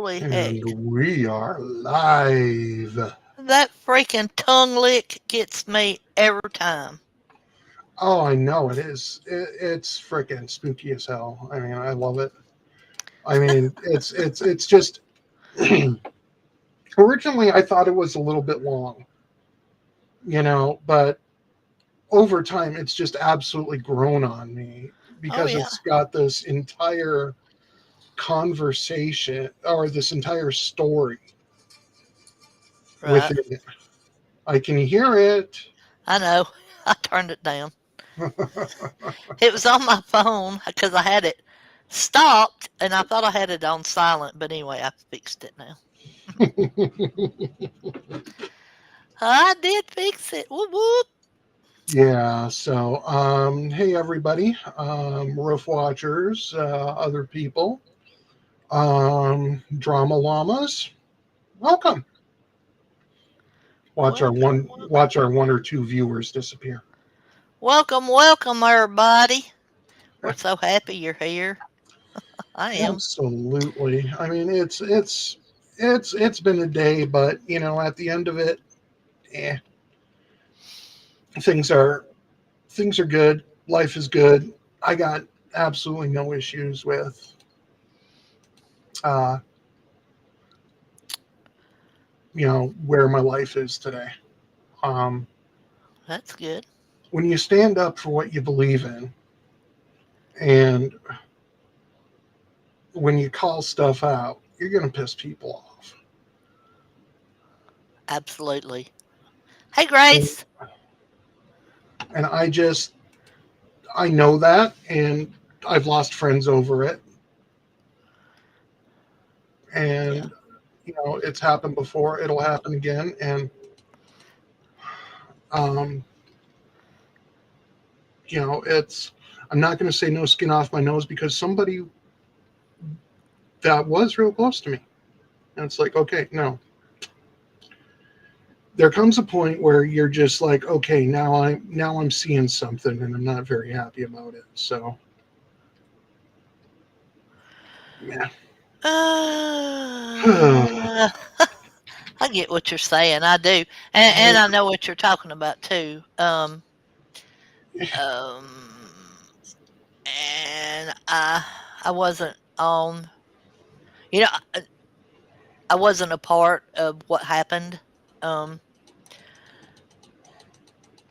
Holy And heck. we are live. That freaking tongue lick gets me every time. Oh, I know it is. It's freaking spooky as hell. I mean, I love it. I mean, it's just. Originally, I thought it was a little bit long, but over time, it's just absolutely grown on me Oh, because yeah. it's got this entire conversation or this entire story Right. within it. I can hear it. I know. I turned it down. It was on my phone because I had it stopped and I thought I had it on silent. But anyway, I fixed it now. I did fix it. Whoop, whoop. Yeah, so hey everybody, roof watchers, other people, drama llamas, welcome. Welcome. Watch our one or two viewers disappear. Welcome, welcome, everybody. We're so happy you're here. I am. Absolutely. I mean, it's been a day, but at the end of it, eh, things are things are good. Life is good. I got absolutely no issues with uh, where my life is today. Um, That's good. when you stand up for what you believe in and when you call stuff out, you're going to piss people off. Absolutely. Hey, And, Grace. and I know that, and I've lost friends over it. Yeah. And, it's happened before, it'll happen again. And, um, I'm not going to say no skin off my nose because somebody that was real close to me. And it's like, okay, no, there comes a point where you're just like, okay, now I'm seeing something and I'm not very happy about it. So yeah. Uh, I get what you're saying. I do, and I know what you're talking about too. Um, and I wasn't on. You know, I wasn't a part of what happened. Um,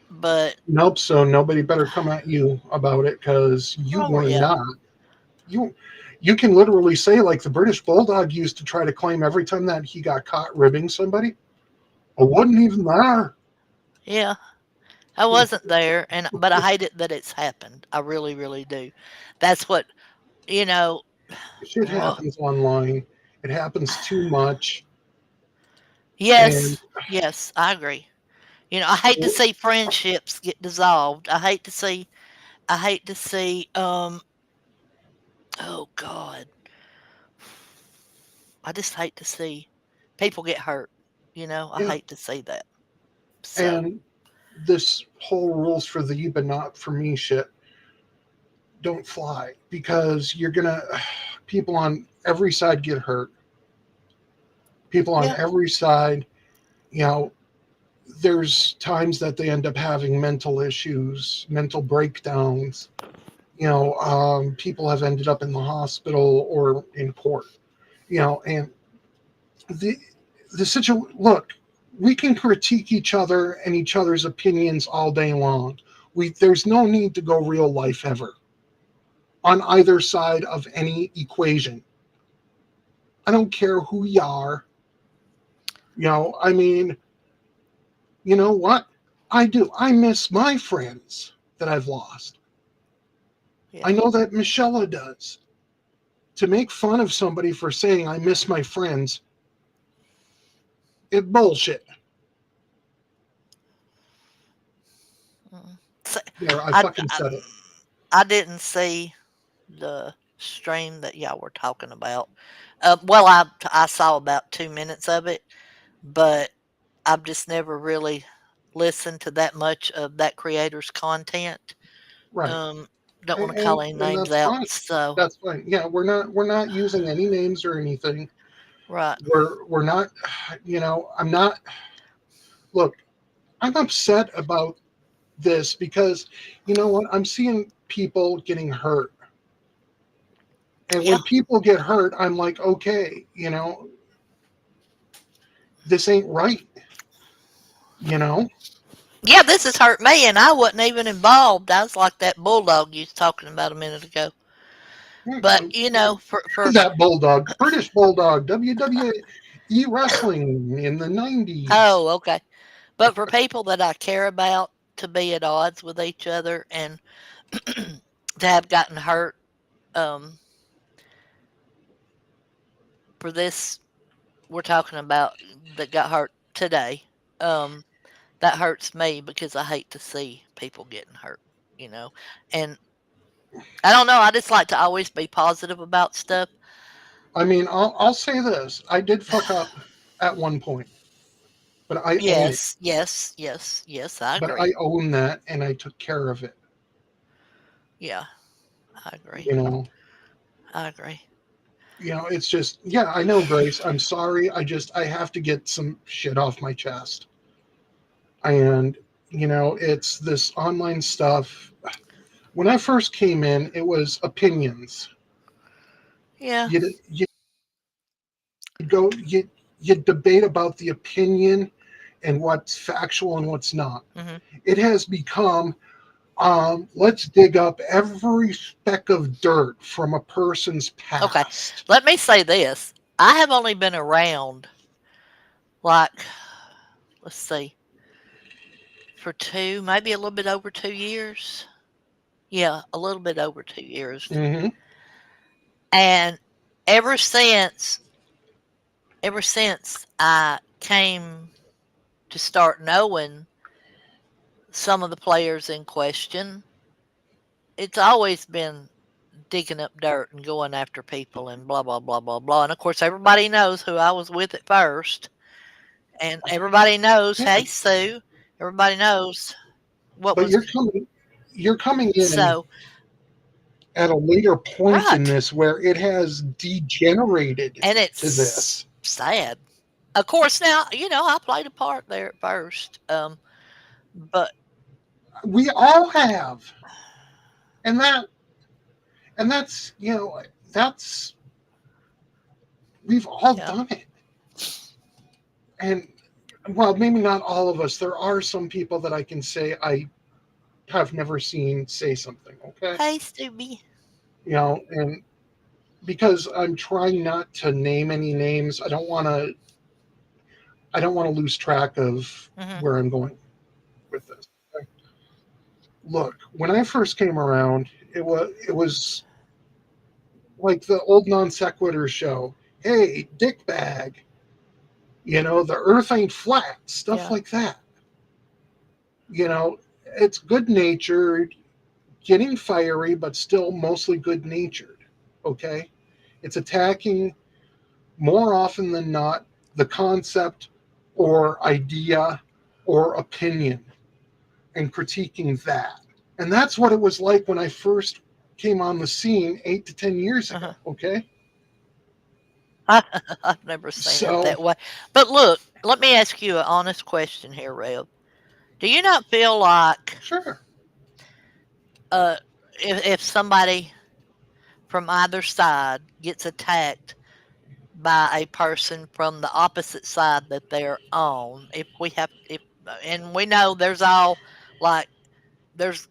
but Nope. So nobody better come at you about it because you oh were yeah, not. You you can literally say like the British Bulldog used to try to claim every time that he got caught ribbing somebody. I wasn't even there. yeah, I wasn't there, and but I hate it that it's happened. I really, really do. That's what you know. Shit happens online. It happens too much, and Yes, yes, I agree. I hate to see friendships get dissolved. I hate to see oh God. I just hate to see people get hurt. I yeah, hate to see that. So, and this whole rules for thee but not for me shit don't fly because you're gonna people on every side get hurt. People on yeah. every side, you know, there's times that they end up having mental issues, mental breakdowns. People have ended up in the hospital or in court. And the the situation. Look, we can critique each other and each other's opinions all day long. There's no need to go real life ever on either side of any equation. I don't care who you are. I mean, you know what? I do. I miss my friends that I've lost. I Yeah. know that Michelle does. To make fun of somebody for saying I miss my friends, it bullshit. Mm. So, There, I I, fucking I said it. I didn't see the stream that y'all were talking about. Well, I saw about 2 minutes of it, but I've just never really listened to that much of that creator's content. Right. Um, don't want And, to call and any and names that's out. fine. So That's fine. Yeah, we're not using any names or anything. Right. We're not, I'm not. Look, I'm upset about this because you know what? I'm seeing people getting hurt, and Yeah. when people get hurt, I'm like, okay, this ain't right. You know, Yeah, this has hurt me, and I wasn't even involved. I was like that bulldog you was talking about a minute ago. But for that bulldog, British bulldog, WWE wrestling in the '90s. oh, okay. But for people that I care about to be at odds with each other and to have gotten hurt, um, for this we're talking about that got hurt today, um, that hurts me because I hate to see people getting hurt, you know. And I don't know, I just like to always be positive about stuff. I mean, I'll say this: I did fuck up at one point, but I own it. Yes, yes, yes, yes, I But agree. I own that, and I took care of it. Yeah, I agree. You know, I agree. it's just, yeah, I know, Grace. I'm sorry. I have to get some shit off my chest, and it's this online stuff. When I first came in, it was opinions. Yeah. You go you debate about the opinion and what's factual and what's not. Hmm. It has become, let's dig up every speck of dirt from a person's Okay. past. Let me say this. I have only been around like let's see, for maybe a little bit over 2 years. Yeah, a little bit over 2 years. Hmm. And ever since ever since I came to start knowing some of the players in question, it's always been digging up dirt and going after people and blah blah blah blah blah. And of course everybody knows who I was with at first. And everybody knows, Yeah, hey Sue, everybody knows what but was you're coming in so at a later point in right. this where it has degenerated And to it's this. sad. Of course now, I played a part there at first. But We all have, and that's we've all yeah. done it. And well, maybe not all of us. There are some people that I can say I have never seen say something. Okay, Hey Stubby. and because I'm trying not to name any names, I don't want to lose track of Hmm. where I'm going with this. Okay? Look, when I first came around, it was like the old non sequitur show. Hey, dick bag, the earth ain't flat, stuff Yeah. like that. You know, it's good natured, getting fiery, but still mostly good natured. Okay? It's attacking more often than not the concept or idea or opinion and critiquing that. And that's what it was like when I first came on the scene 8 to 10 years ago. Uh-huh. Okay? I've never seen it So, that way. But look, let me ask you an honest question here, Rev. Do you not feel like sure. uh, if somebody from either side gets attacked by a person from the opposite side that they're on, if and we know there's all like there's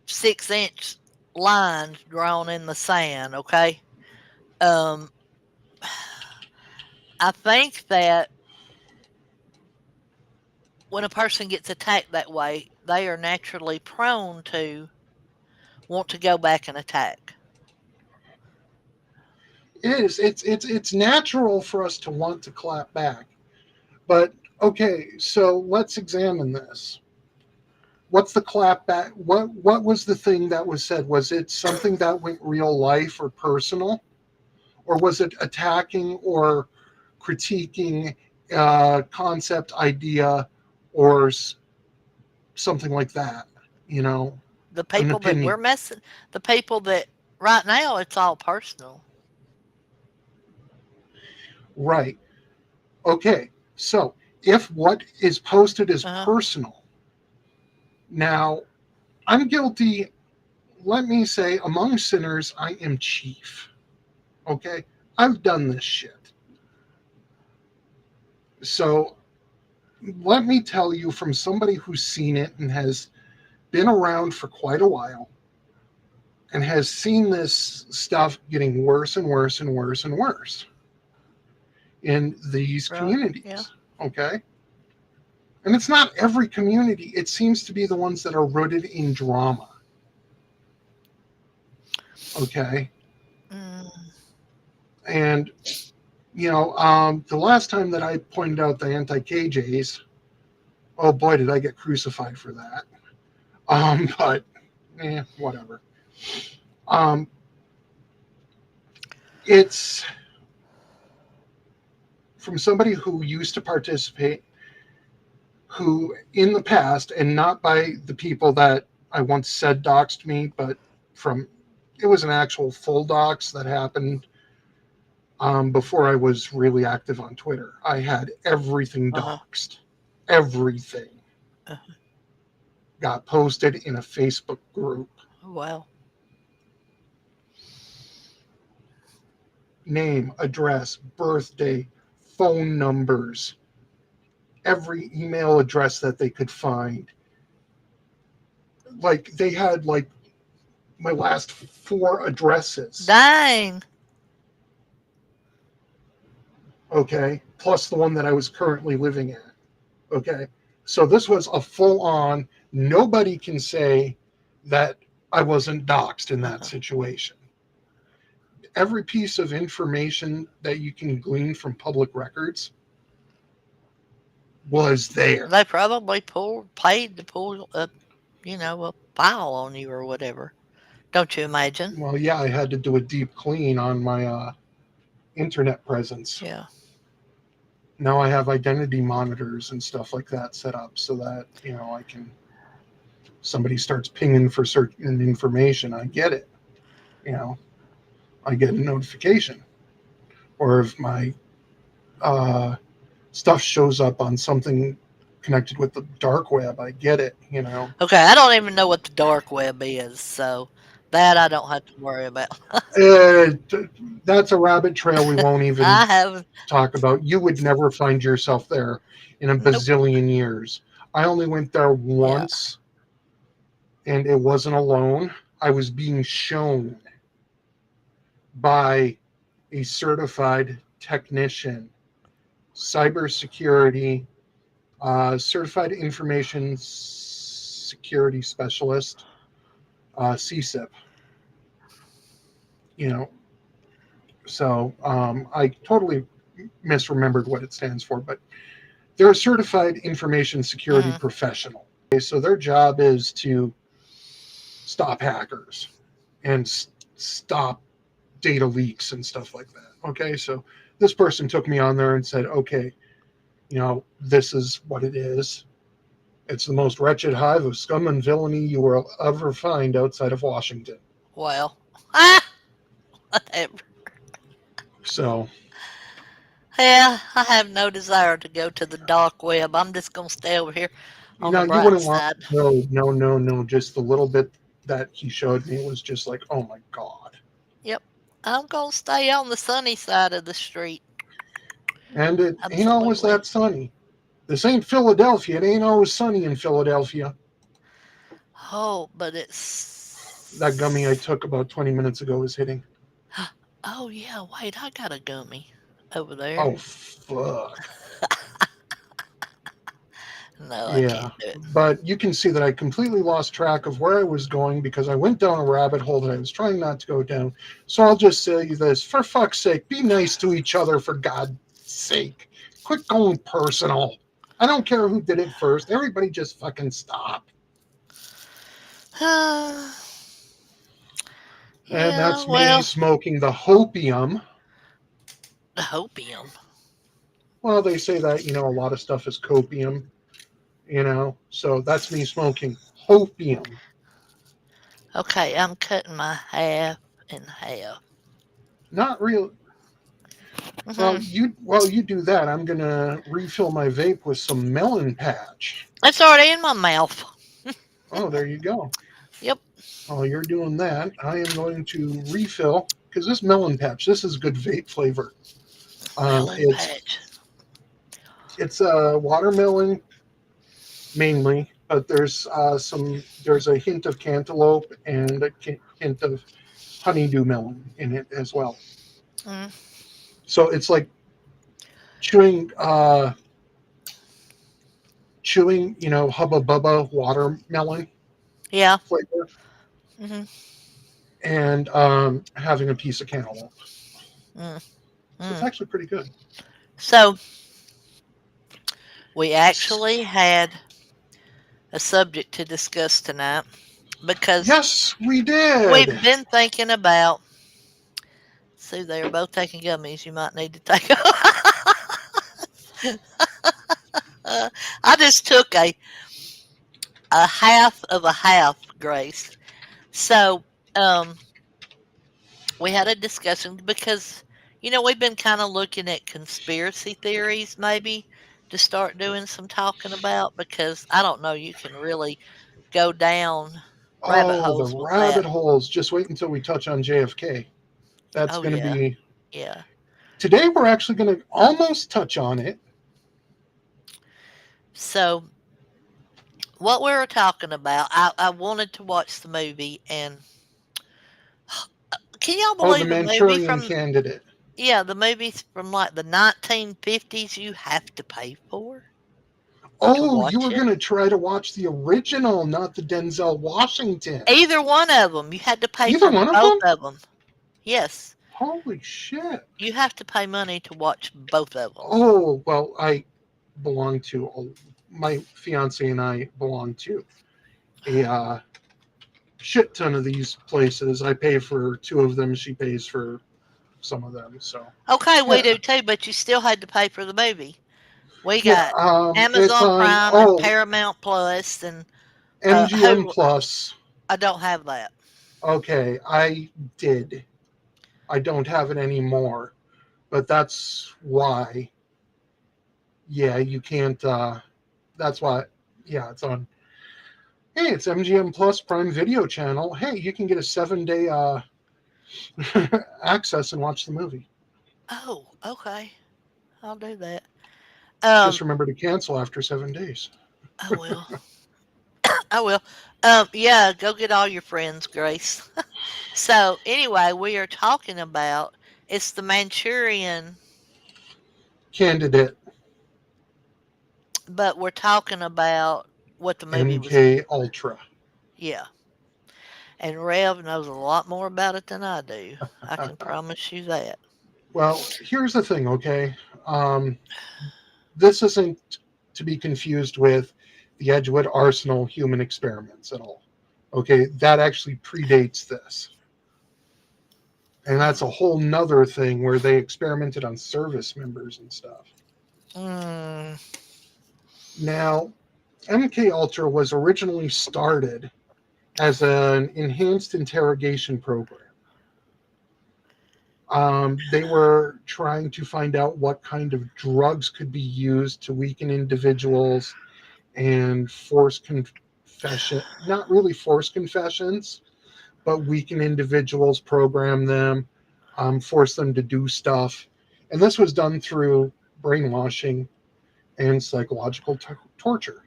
6-inch lines drawn in the sand, okay? Um, I think that when a person gets attacked that way, they are naturally prone to want to go back and attack. It is. It's natural for us to want to clap back. But okay, so let's examine this. What's the clap back? What was the thing that was said? Was it something that went real life or personal, or was it attacking or critiquing concept, idea, or something like that? You know, The an people that we're opinion, messing, the people that right now it's all personal. right? Okay, so if what is posted is Uh-huh. personal, now I'm guilty. Let me say, among sinners, I am chief. Okay, I've done this shit. So let me tell you from somebody who's seen it and has been around for quite a while and has seen this stuff getting worse and worse and worse and worse in these Right. Yeah. communities. Okay. And it's not every community, it seems to be the ones that are rooted in drama. Okay. Mm, And, the last time that I pointed out the anti KJs, oh boy, did I get crucified for that. But, whatever. Um, it's from somebody who used to participate, who in the past, and not by the people that I once said doxed me, but from it was an actual full dox that happened before I was really active on Twitter. I had everything uh-huh. doxed. Everything Uh-huh. got posted in a Facebook group. Wow. Name, address, birthday, phone numbers, every email address that they could find. Like they had like my last four addresses, Dang. okay, plus the one that I was currently living at, okay. So this was a full on, nobody can say that I wasn't doxxed in that Uh-huh. situation. Every piece of information that you can glean from public records was there. They probably paid to pull a file on you or whatever. Don't you imagine? Well, yeah, I had to do a deep clean on my internet presence. Yeah. Now I have identity monitors and stuff like that set up so that, I can, somebody starts pinging for certain information, I get it. You know, I get a notification. Or if my uh, stuff shows up on something connected with the dark web, I get it. Okay, I don't even know what the dark web is, so that I don't have to worry about. Uh, that's a rabbit trail we won't even I have talk about. You would never find yourself there in a nope. bazillion years. I only went there Yeah. once, and it wasn't alone. I was being shown by a certified technician, cybersecurity, certified information security specialist, CSIP. You know, so I totally misremembered what it stands for, but they're a certified information security Mm, professional. Okay, so their job is to stop hackers and stop data leaks and stuff like that. Okay, so this person took me on there and said, okay, this is what it is. It's the most wretched hive of scum and villainy you will ever find outside of Washington. well, ah, whatever. So, Yeah, I have no desire to go to the dark web. I'm just gonna stay over here on the you bright wouldn't want, side. no, no, no, no. Just the little bit that he showed me was just like, oh my God. Yep, I'm gonna stay on the sunny side of the street. And it ain't always Absolutely. that sunny. This ain't Philadelphia. It ain't always sunny in Philadelphia. Oh, but That gummy I it's. took about 20 minutes ago is hitting. Oh yeah, wait, I got a gummy over there. Oh, fuck. No, I Yeah. can't do it. But you can see that I completely lost track of where I was going because I went down a rabbit hole that I was trying not to go down. So I'll just say this, for fuck's sake, be nice to each other, for God's sake. Quit going personal. I don't care who did it first. Everybody just fucking stop. And Yeah, that's me well, smoking the hopium. the hopium. Well, they say that, a lot of stuff is copium. So that's me smoking hopium. Okay, I'm cutting my half in half. Not real. Hmm. While you do that, I'm gonna refill my vape with some melon patch. It's already in my mouth. Oh, there you go. Yep. While you're doing that, I am going to refill because this melon patch, this is good vape flavor. Um, Melon it's patch. it's watermelon mainly, but there's a hint of cantaloupe and a hint of honeydew melon in it as well. Mm, So it's like chewing chewing, hubba bubba watermelon yeah. flavor Hmm. and having a piece of cantaloupe. Mm, So it's mm. actually pretty good. So we actually had a subject to discuss tonight because Yes, we did. we've been thinking about. See, they are both taking gummies. You might need to take. I just took a half of a half, Grace. So, um, we had a discussion because we've been kind of looking at conspiracy theories, maybe to start doing some talking about because I don't know, you can really go down rabbit Oh, the holes with that. rabbit holes. Just wait until we touch on JFK. That's Oh going to yeah, be yeah. today. We're actually going to almost touch on it. So what we were talking about, I wanted to watch the movie, and can y'all Oh, the believe the movie Manchurian from Candidate. the movies from like the 1950s you have to pay to Oh, you watch were it? going to try to watch the original, not the Denzel Washington. Either one of them, you had to pay Either for one of both them? of them. Yes, Holy shit. you have to pay money to watch both of them. Oh, well, belong to, my fiance and I belong to a shit ton of these places. I pay for two of them. She pays for some of them. So, Okay, we yeah, do too, but you still had to pay for the movie. We yeah. got It's Amazon on, Prime and Paramount Plus and MGM who Plus. I don't have that. Okay, I did. I don't have it anymore, but that's why. Yeah, you can't. That's why. Yeah, it's on. Hey, it's MGM Plus Prime Video channel. Hey, you can get a 7 day access and watch the movie. Oh, okay. I'll do that. Just Um, remember to cancel after 7 days. I will. I will. Yeah, go get all your friends, Grace. So anyway, we are talking about it's the Manchurian, Candidate but we're talking about what the movie was. MK Ultra. Yeah, and Rev knows a lot more about it than I do. I can promise you that. Well, here's the thing, okay? Um, this isn't to be confused with the Edgewood Arsenal human experiments at all. Okay, that actually predates this. And that's a whole nother thing where they experimented on service members and stuff. Mm, Now, MK Ultra was originally started as an enhanced interrogation program. They were trying to find out what kind of drugs could be used to weaken individuals and force confession, not really force confessions, but weaken individuals, program them, force them to do stuff. And this was done through brainwashing and psychological torture.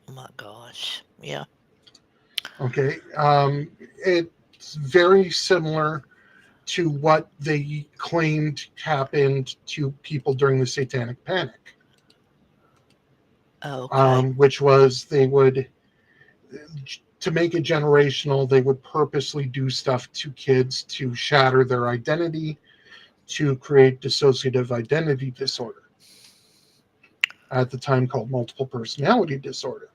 oh my gosh. Yeah. Okay. It's very similar to what they claimed happened to people during the Satanic Panic, Okay. which was they would, to make it generational, they would purposely do stuff to kids to shatter their identity, to create dissociative identity disorder, at the time called multiple personality disorder.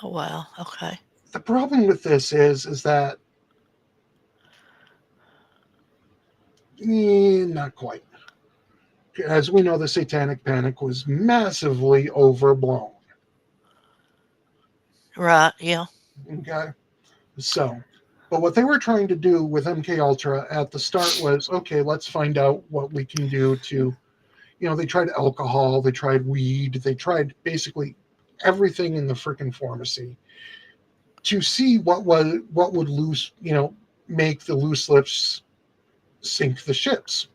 Oh wow. Okay. The problem with this is that not quite. As we know, the Satanic Panic was massively overblown. Right. Yeah. Okay, so But what they were trying to do with MK Ultra at the start was, okay, let's find out what we can do to, they tried alcohol, they tried weed, they tried basically everything in the freaking pharmacy to see what would make the loose lips sink the ships.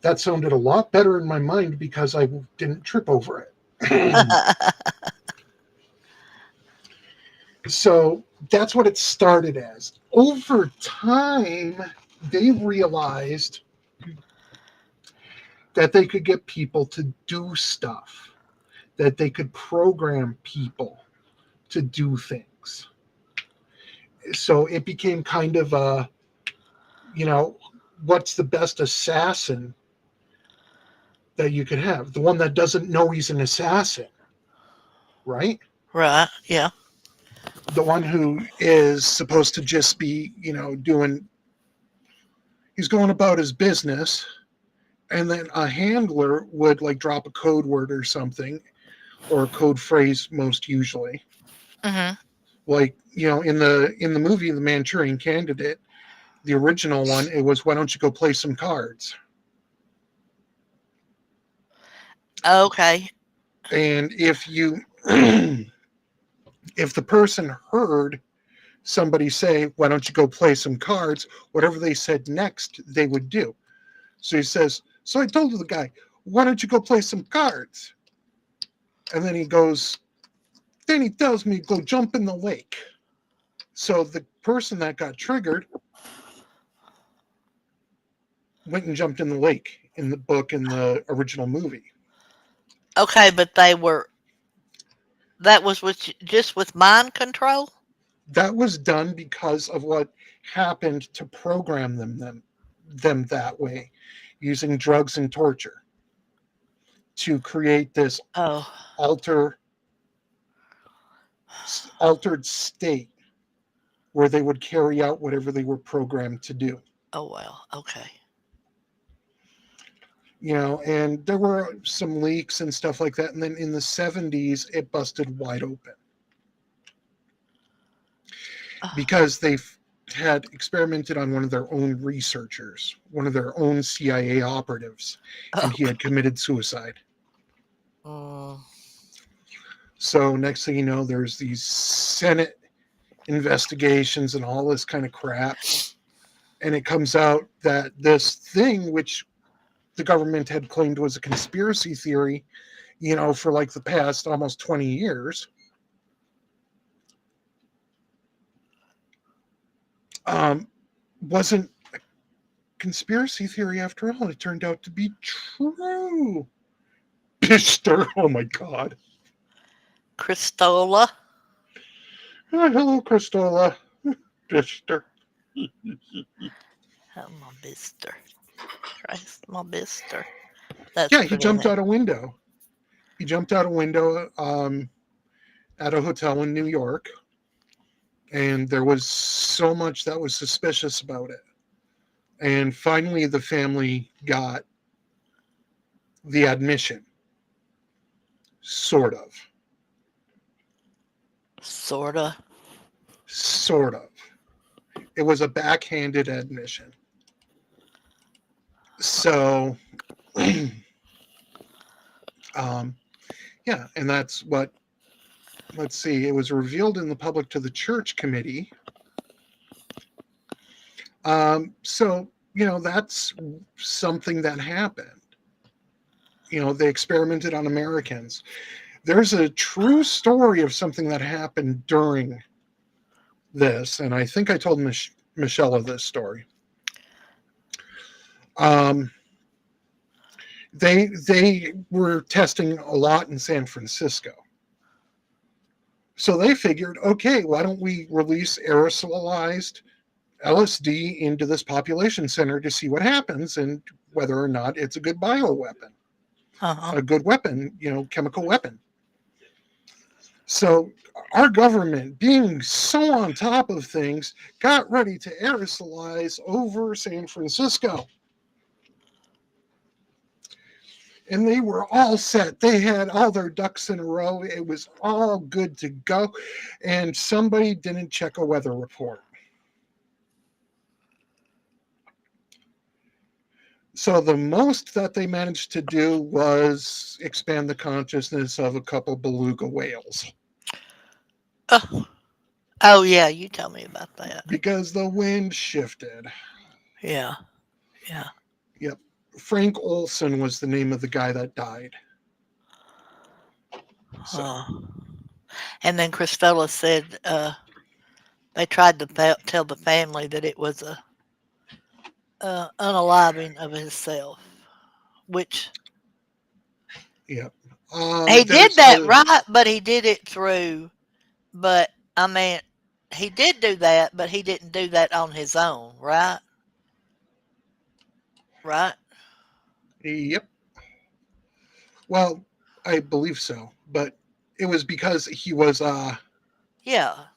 That sounded a lot better in my mind because I didn't trip over it. So that's what it started as. Over time, they realized that they could get people to do stuff, that they could program people to do things. So it became kind of you know, what's the best assassin that you could have? The one that doesn't know he's an assassin, right? Right. Yeah. The one who is supposed to just be, he's going about his business, and then a handler would like drop a code word or something, or a code phrase most usually. Mhm. Like, in the movie The Manchurian Candidate, the original one, it was, why don't you go play some cards? Okay. And if you if the person heard somebody say, why don't you go play some cards, whatever they said next, they would do. So he says, so I told the guy, why don't you go play some cards? And then he tells me, go jump in the lake. So the person that got triggered went and jumped in the lake in the book, in the original movie. Okay, but that was just with mind control? That was done because of what happened to program them that way, using drugs and torture to create this Oh. alter, altered state where they would carry out whatever they were programmed to do. Oh, well. Okay. And there were some leaks and stuff like that. And then in the 70s, it busted wide open Oh. because they had experimented on one of their own researchers, one of their own CIA operatives, and he Okay. had committed suicide. Mm. So next thing you know, there's these Senate investigations and all this kind of crap. And it comes out that this thing, which the government had claimed was a conspiracy theory, for like the past almost 20 years, um, wasn't a conspiracy theory after all. It turned out to be true. Pister, oh my God. Cristola. Oh, hello, Christola. Pister. Oh, my bister. Christ, my bister. That's Yeah, he pretty jumped neat. out a window. He jumped out a window at a hotel in New York, and there was so much that was suspicious about it. And finally, the family got the admission, sort of. Sorta. Sort of. It was a backhanded admission. So, um, yeah, and that's what, let's see, it was revealed in the public to the church committee. So, that's something that happened. They experimented on Americans. There's a true story of something that happened during this, and I think I told Michelle of this story. Um, they were testing a lot in San Francisco, so they figured, okay, why don't we release aerosolized LSD into this population center to see what happens and whether or not it's a good bioweapon, Uh-huh. a good weapon, chemical weapon. So our government, being so on top of things, got ready to aerosolize over San Francisco. And they were all set. They had all their ducks in a row. It was all good to go. And somebody didn't check a weather report. So the most that they managed to do was expand the consciousness of a couple beluga whales Oh, oh yeah, you tell me about that. because the wind shifted. Yeah, yeah. Yep. Frank Olson was the name of the guy that died. So, Huh. And then Christella said they tried to tell the family that it was a unaliving of himself, which yep. he did There's that a right, but he did it through. But I mean, he did do that, but he didn't do that on his own, right? Right? yep. Well, I believe so, but it was because he was Yeah,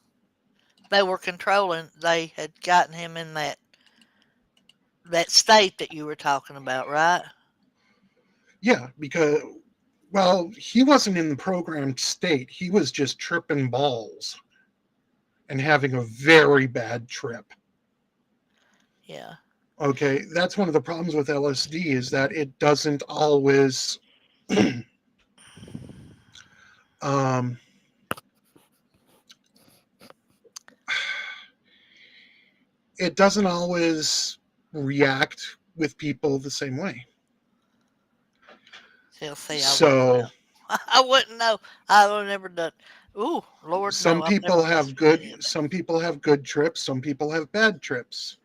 they were controlling. They had gotten him in that state that you were talking about, right? yeah, because well, he wasn't in the programmed state. He was just tripping balls and having a very bad trip. Yeah. Okay, that's one of the problems with LSD is that it doesn't always um it doesn't always react with people the same way. He'll see. I wouldn't So know. I wouldn't know. I would never done. Ooh, Lord, no, I've never messed with any of that. some people have good trips, some people have bad trips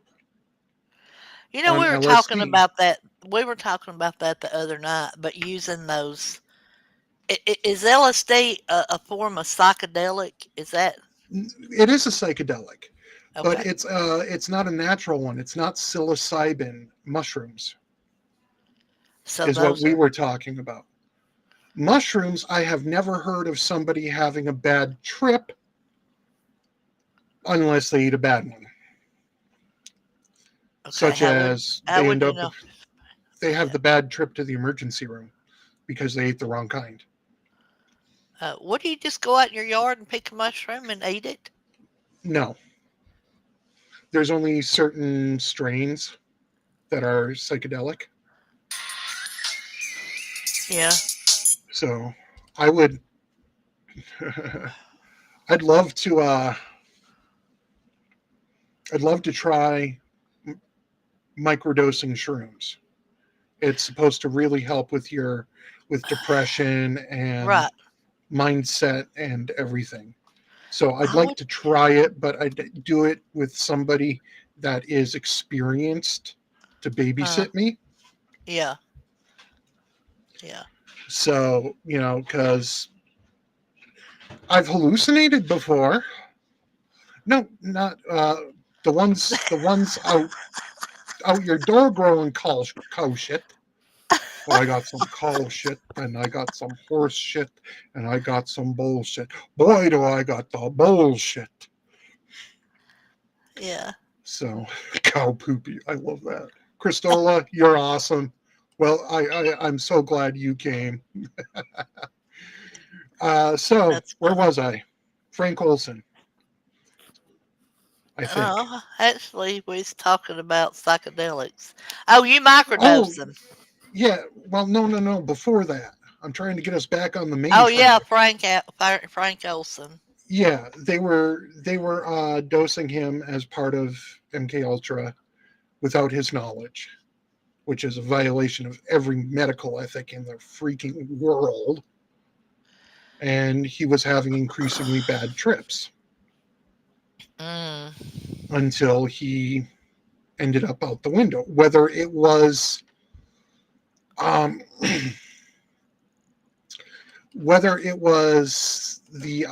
You know, on we were talking LSD. about that. We were talking about that the other night, but using those. Is LSD a form of psychedelic? Is that It is a psychedelic, but okay? it's not a natural one. It's not psilocybin mushrooms So is what those we are were talking about. Mushrooms, I have never heard of somebody having a bad trip unless they eat a bad one. okay. Such as How they would end you up know? they have Yeah. the bad trip to the emergency room because they ate the wrong kind. Would you just go out in your yard and pick a mushroom and eat it? No, there's only certain strains that are psychedelic. Yeah. So I would I'd love to I'd love to try microdosing shrooms. It's supposed to really help with depression and Right. mindset and everything. So I'd I like would. to try it, but I'd do it with somebody that is experienced to Uh, babysit me. yeah. Yeah. So, because I've hallucinated before. No, not the ones out your door growing cow shit. But I got some cow shit, and I got some horse shit, and I got some bullshit. Boy, do I got the bullshit. Yeah. So, cow poopy. I love that. Christola, you're awesome. Well, I'm so glad you came. So, That's where funny. was I? Frank Olson, I think. Oh, actually, we was talking about psychedelics. Oh, you Oh, microdosing. yeah. Well, no, no, no. Before that, I'm trying to get us back on the main Oh yeah, track. Frank Olson. Yeah, they were dosing him as part of MK Ultra without his knowledge, which is a violation of every medical ethic in the freaking world. And he was having increasingly bad trips Mm. until he ended up out the window. Um, whether it was the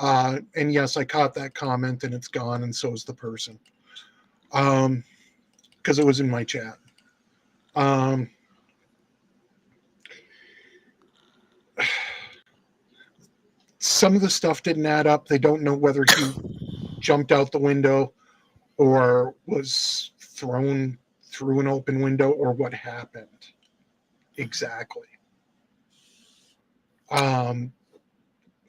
and yes, I caught that comment and it's gone, and so is the person, because it was in my chat. Um, some of the stuff didn't add up. They don't know whether he jumped out the window or was thrown through an open window or what happened Hmm. exactly. Um,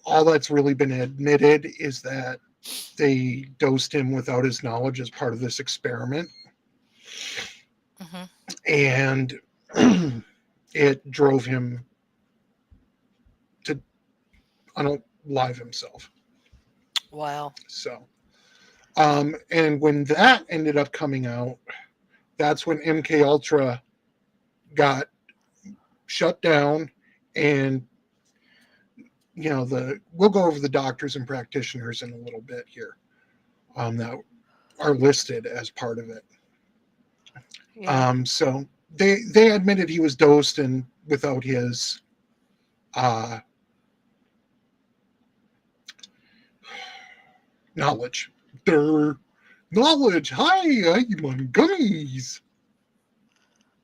all that's really been admitted is that they dosed him without his knowledge as part of this experiment. Hmm. And it drove him to unalive himself. Wow. So, and when that ended up coming out, that's when MK Ultra got shut down, and the we'll go over the doctors and practitioners in a little bit here, that are listed as part of it. Yeah. So they admitted he was dosed and without his uh, knowledge. Their knowledge. Hi, I'm on gummies.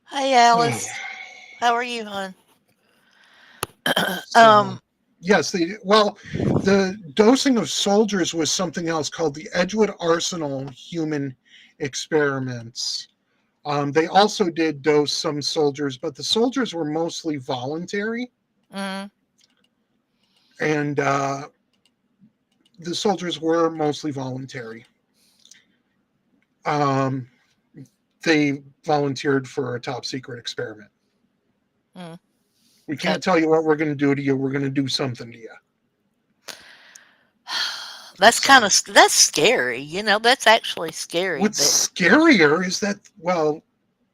Hey, Alice. How are you, hon? So yes, the dosing of soldiers was something else called the Edgewood Arsenal human experiments. They also did dose some soldiers, but the soldiers were mostly voluntary, Mm, and the soldiers were mostly voluntary. Um, they volunteered for a top secret experiment. mm. We So can't tell you what we're going to do to you. We're going to do something to you. So, that's scary. That's actually scary. what's scarier is that, well,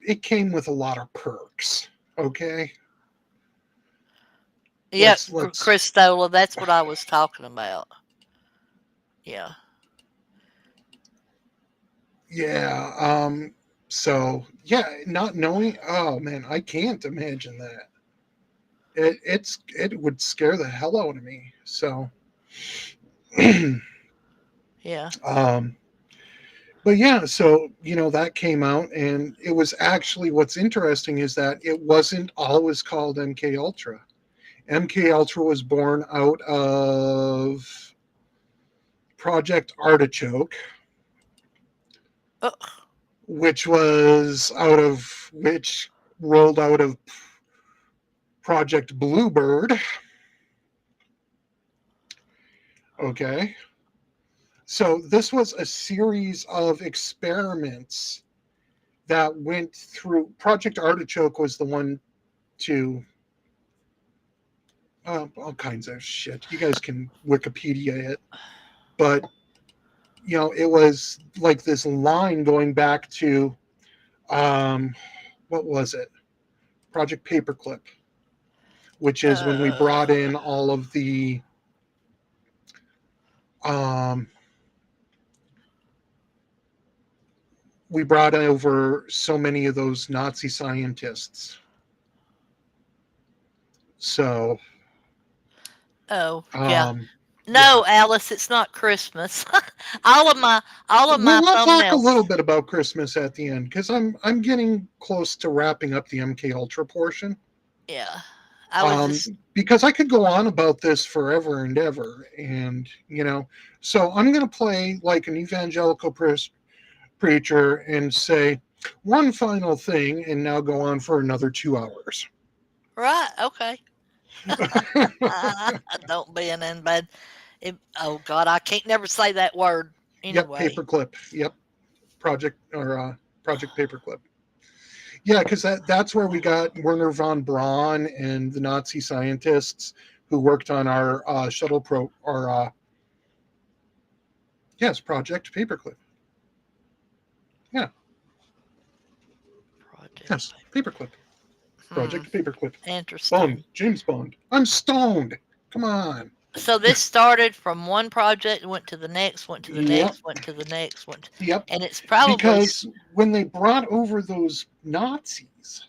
it came with a lot of perks. Okay, Yeah, let's Christola. That's what I was talking about. Yeah. yeah. So not knowing. Oh man, I can't imagine that. It would scare the hell out of me. So, Yeah. um, but yeah, so that came out, and it was actually, what's interesting is that it wasn't always called MK Ultra. MK Ultra was born out of Project Artichoke, Oh, which rolled out of Project Bluebird. Okay, so this was a series of experiments that went through. Project Artichoke was the one to all kinds of shit. You guys can Wikipedia it, but it was like this line going back to, um, what was it? Project Paperclip, which is when we brought in uh, all of the, um, we brought over so many of those Nazi scientists. So, oh, yeah. um, yeah. No, Alice, it's not Christmas. all of my all of my We'll talk a little thumbnails. bit about Christmas at the end, because I'm getting close to wrapping up the MK Ultra portion. Yeah. I was just Because I could go on about this forever and ever, and so I'm going to play like an evangelical preacher and say one final thing, and now go on for another 2 hours. right. Okay. Don't be an in bad. Oh God, I can't never say that word Yep, anyway. paperclip. Yep, Project Paperclip. Yeah, because that's where we got Werner von Braun and the Nazi scientists who worked on our shuttle our yes, Project Paperclip. Yeah, Project yes, Paperclip. Hmm. Project Paperclip. Bond, Interesting. James Bond. I'm stoned. Come on. So this started from one project, went to the next, went to the Yep, next, went to the next, yep. and it's probably Because when they brought over those Nazis,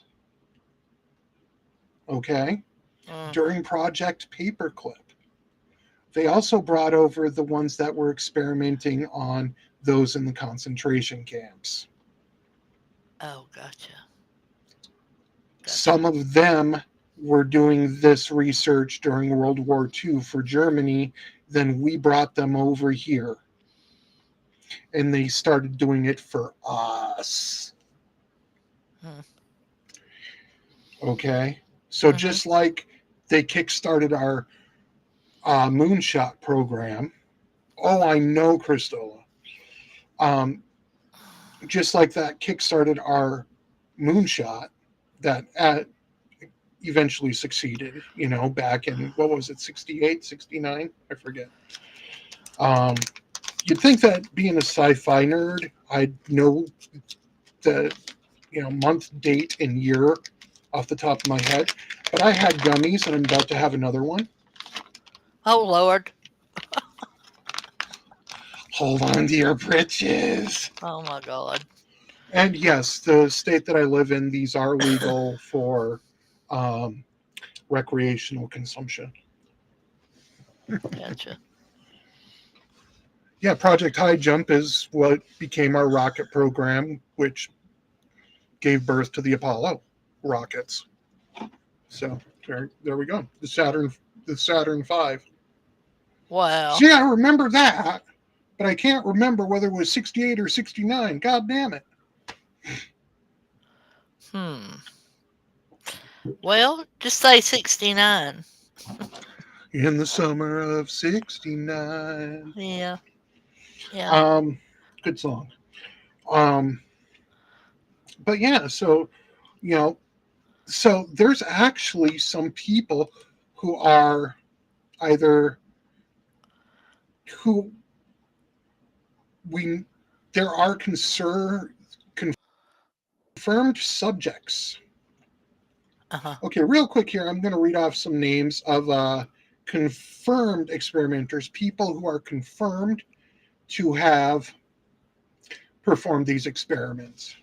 okay, mm, during Project Paperclip, they also brought over the ones that were experimenting on those in the concentration camps. oh, gotcha, gotcha. Some of them were doing this research during World War II for Germany. Then we brought them over here, and they started doing it for us. Hmm. Okay. So Mm-hmm. just like they kickstarted our moonshot program. Oh, I know, Christola. Um, just like that kickstarted our moonshot. that eventually succeeded, back in, what was it, 68, 69? I forget. Um, you'd think that being a sci-fi nerd, I'd know the, month, date, and year off the top of my head, but I had gummies and I'm about to have another one. Oh Lord. Hold on to your britches. Oh my God. And yes, the state that I live in, these are legal for um, recreational consumption. Gotcha. Yeah, Project High Jump is what became our rocket program, which gave birth to the Apollo rockets. So there we go. The Saturn V. Wow. So yeah, I remember that, but I can't remember whether it was 68 or 69. God damn it. Hmm. Well, just say 69. In the summer of 69. Yeah. Yeah. Um, Good song. Um, but yeah, you know, so there's actually some people who are either who we there are confirmed subjects. Uh-huh. Okay, real quick here, I'm going to read off some names of confirmed experimenters, people who are confirmed to have performed these experiments.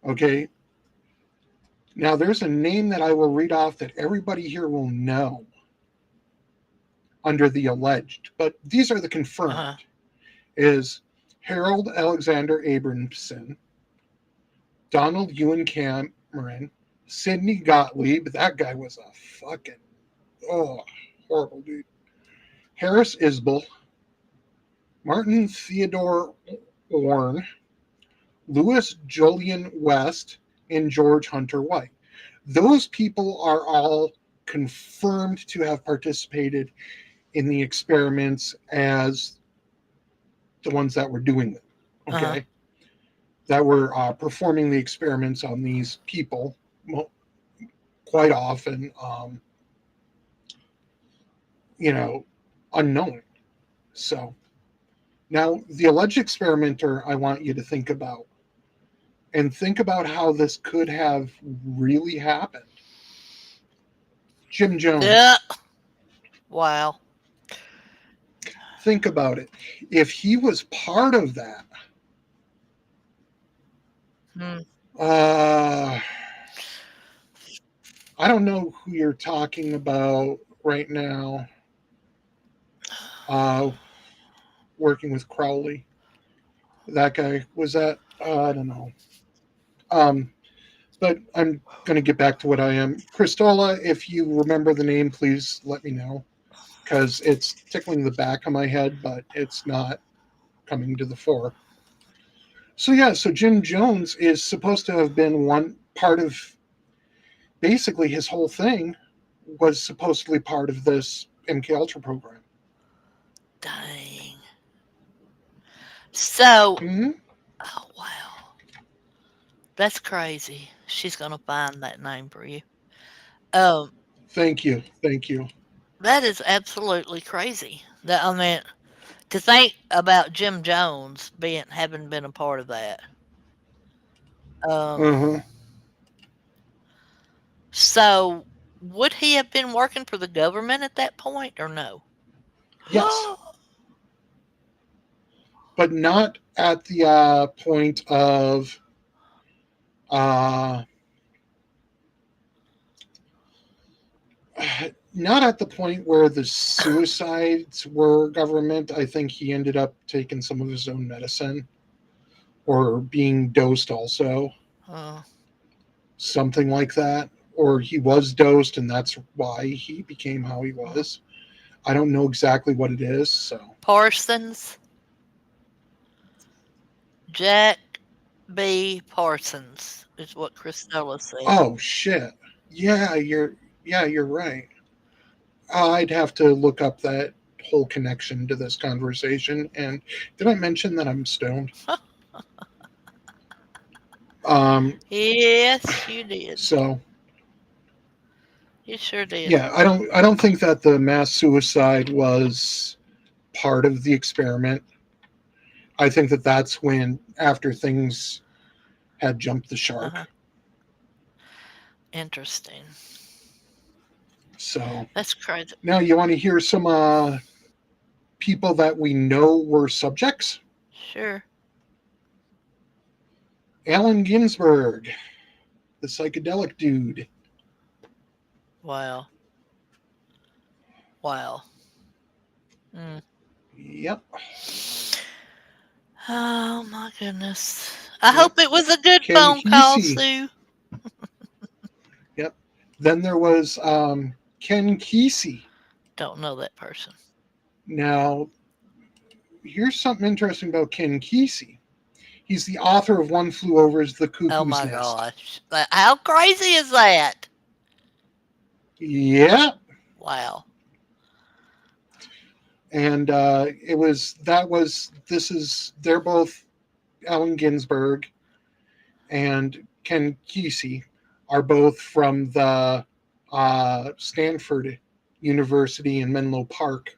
Okay, now there's a name that I will read off that everybody here will know under the alleged, but these are the confirmed. Uh-huh. Is Harold Alexander Abramson, Donald Ewan Cameron, Sidney Gottlieb. That guy was a fucking oh horrible dude. Harris Isbell, Martin Theodore Orne, Louis Julian West, and George Hunter White. Those people are all confirmed to have participated in the experiments as the ones that were doing them. Uh-huh. Okay, that were performing the experiments on these people quite often, you know, unknown. So now the alleged experimenter I want you to think about and think about how this could have really happened. Jim Yeah. Jones, Wow. think about it. If he was part of that, Hmm. uh, I don't know who you're talking about right now, uh, working with Crowley. That guy was that, I don't know. Um, but I'm going to get back to what I am. Christola, if you remember the name, please let me know because it's tickling the back of my head, but it's not coming to the fore. So yeah, so Jim Jones is supposed to have been one part of basically his whole thing was supposedly part of this MK Ultra program. Dang. So, Mm-hmm. oh wow. That's crazy. She's gonna find that name for you. Um, Thank you, thank you. that is absolutely crazy. That I mean, to think about Jim Jones being having been a part of that. Um, Uh-huh. so would he have been working for the government at that point or no? Yes, but not at the point of uh, not at the point where the suicides were government. I think he ended up taking some of his own medicine or being dosed also, Uh, something like that. Or he was dosed and that's why he became how he uh, was. I don't know exactly what it is. So, Parsons, Jack B. Parsons is what Christella said. oh shit. Yeah, you're right. I'd have to look up that whole connection to this conversation. And did I mention that I'm stoned? Um, Yes, you did. so You sure did. yeah, I don't think that the mass suicide was part of the experiment. I think that that's when after things had jumped the Uh huh. shark. Interesting. So That's crazy. now you want to hear some people that we know were subjects? Sure. Allen Ginsberg, the psychedelic dude. Wow. Wow. Mm. Yep, Oh my goodness. I yep. hope it was a good Ken phone call, Kesey. Sue. Yep. Then there was Ken Kesey. Don't know that person. Now, here's something interesting about Ken Kesey. He's the author of One Flew Over the Oh Cuckoo's my Nest. gosh. How crazy is that? Yeah, Wow. and it was that was this is they're both Allen Ginsberg and Ken Kesey are both from the Stanford University in Menlo Park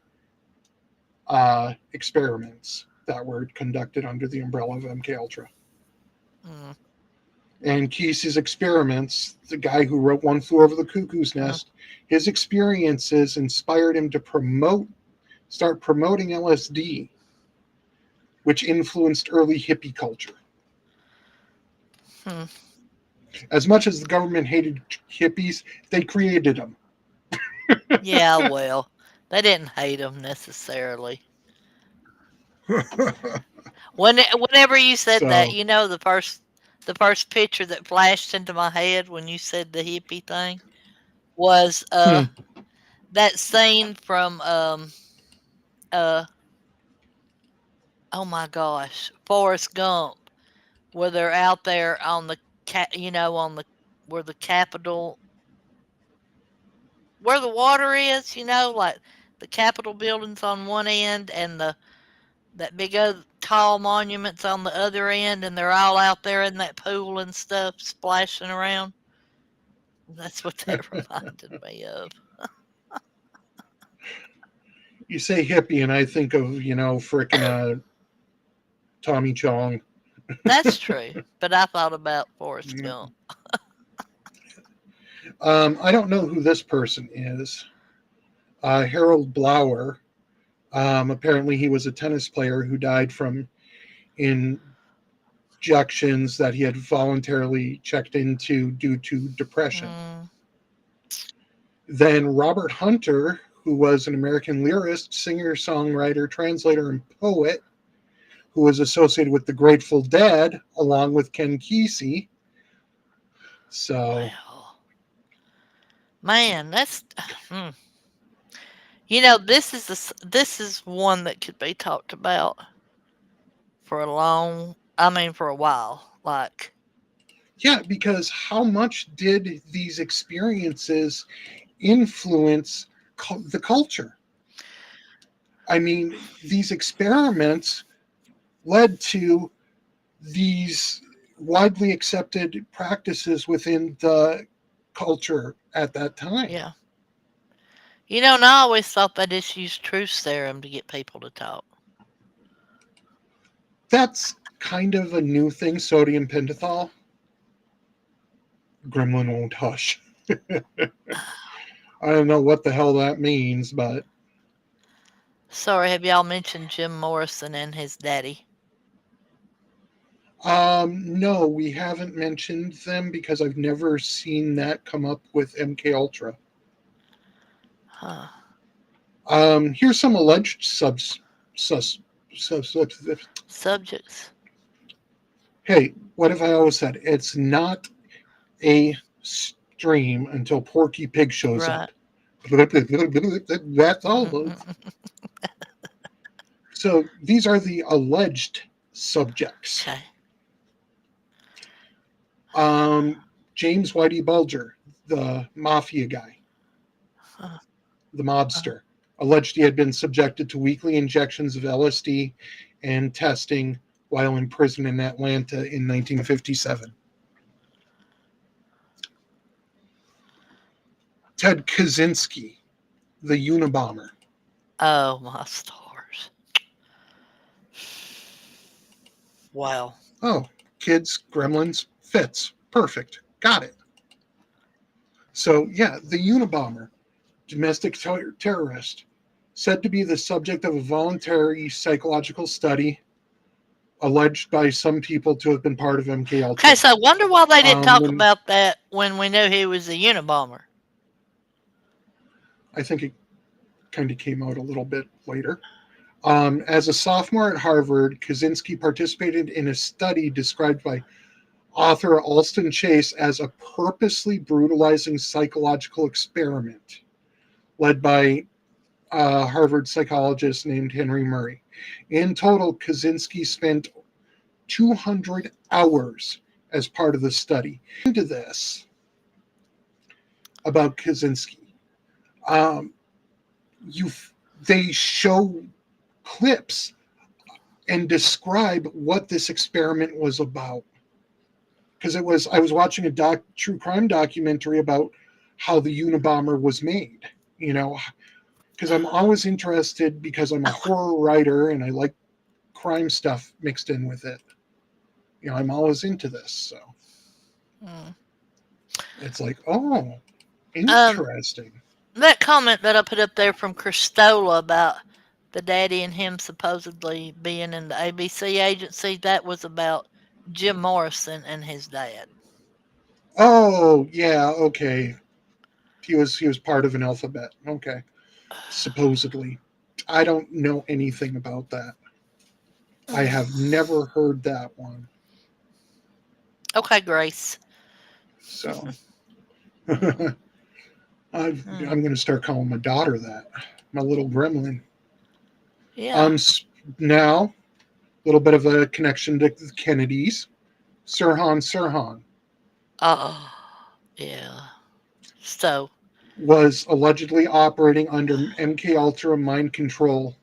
experiments that were conducted under the umbrella of MK Ultra. Mm, And Kesey's experiments, the guy who wrote One Flew Over the Cuckoo's mm, Nest, his experiences inspired him to start promoting LSD, which influenced early hippie culture. hmm. As much as the government hated hippies, they created them. Yeah, well, they didn't hate him necessarily. Whenever you said that, So, you know, the first picture that flashed into my head when you said the hippie thing was hmm, that scene from uh oh my gosh, Forrest Gump, where they're out there on the on the where the Capitol, where the water is, like the Capitol buildings on one end and the that big old tall monuments on the other end, and they're all out there in that pool and stuff splashing around. That's what that reminded me of. you say hippie, and I think of, frickin' Tommy Chong. That's true, but I thought about Forrest Gump. I don't know who this person is. Harold Blauer. Apparently, he was a tennis player who died from injections that he had voluntarily checked into due to depression. Mm, Then Robert Hunter, who was an American lyricist, singer, songwriter, translator, and poet, who was associated with the Grateful Dead, along with Ken Kesey. So, well, man, that's hmm. This is one that could be talked about for a long. I mean, for a while. Like, yeah, because how much did these experiences influence the culture? I mean, these experiments led to these widely accepted practices within the culture at that time. yeah, and I always thought they just used truth serum to get people to talk. That's kind of a new thing, sodium pentothal. Gremlin won't hush. I don't know what the hell that means, but Sorry, have y'all mentioned Jim Morrison and his daddy? no, we haven't mentioned them because I've never seen that come up with MK Ultra. Huh. Here's some alleged sus, subs. Subjects. Hey, what have I always said? It's not a stream until Porky Pig shows Right. up. That's all, folks. So these are the alleged subjects. Okay. Um, James Whitey Bulger, the mafia guy, Huh. the Uh, mobster, alleged he had been subjected to weekly injections of LSD and testing while in prison in Atlanta in 1957. Ted Kaczynski, the Unabomber. Oh my stars. Wow. Oh, kids, gremlins, fits. Perfect. Got it. So, yeah, the Unabomber, domestic terrorist, said to be the subject of a voluntary psychological study alleged by some people to have been part of MK Okay, Ultra. so I wonder why they didn't talk When about that when we knew he was a Unabomber. I think it kind of came out a little bit later. As a sophomore at Harvard, Kaczynski participated in a study described by author Alston Chase as a purposely brutalizing psychological experiment led by a Harvard psychologist named Henry Murray. In total, Kaczynski spent 200 hours as part of the study. Into this about Kaczynski, um, you they show clips and describe what this experiment was about. Because I was watching a true crime documentary about how the Unabomber was made. You know, because I'm always interested because I'm a horror writer and I like crime stuff mixed in with it. I'm always into this, so Mm. it's like, oh, Um, interesting. that comment that I put up there from Christola about the daddy and him supposedly being in the ABC agency, that was about Jim Morrison and his dad. Oh, yeah, okay. He was part of an alphabet. Okay, supposedly. I don't know anything about that. I have never heard that one. Okay, Grace. So I'm Mm. going to start calling my daughter that, my little gremlin. Yeah. Now, a little bit of a connection to the Kennedys. Sirhan Oh, yeah. So, was allegedly operating under MK Ultra mind control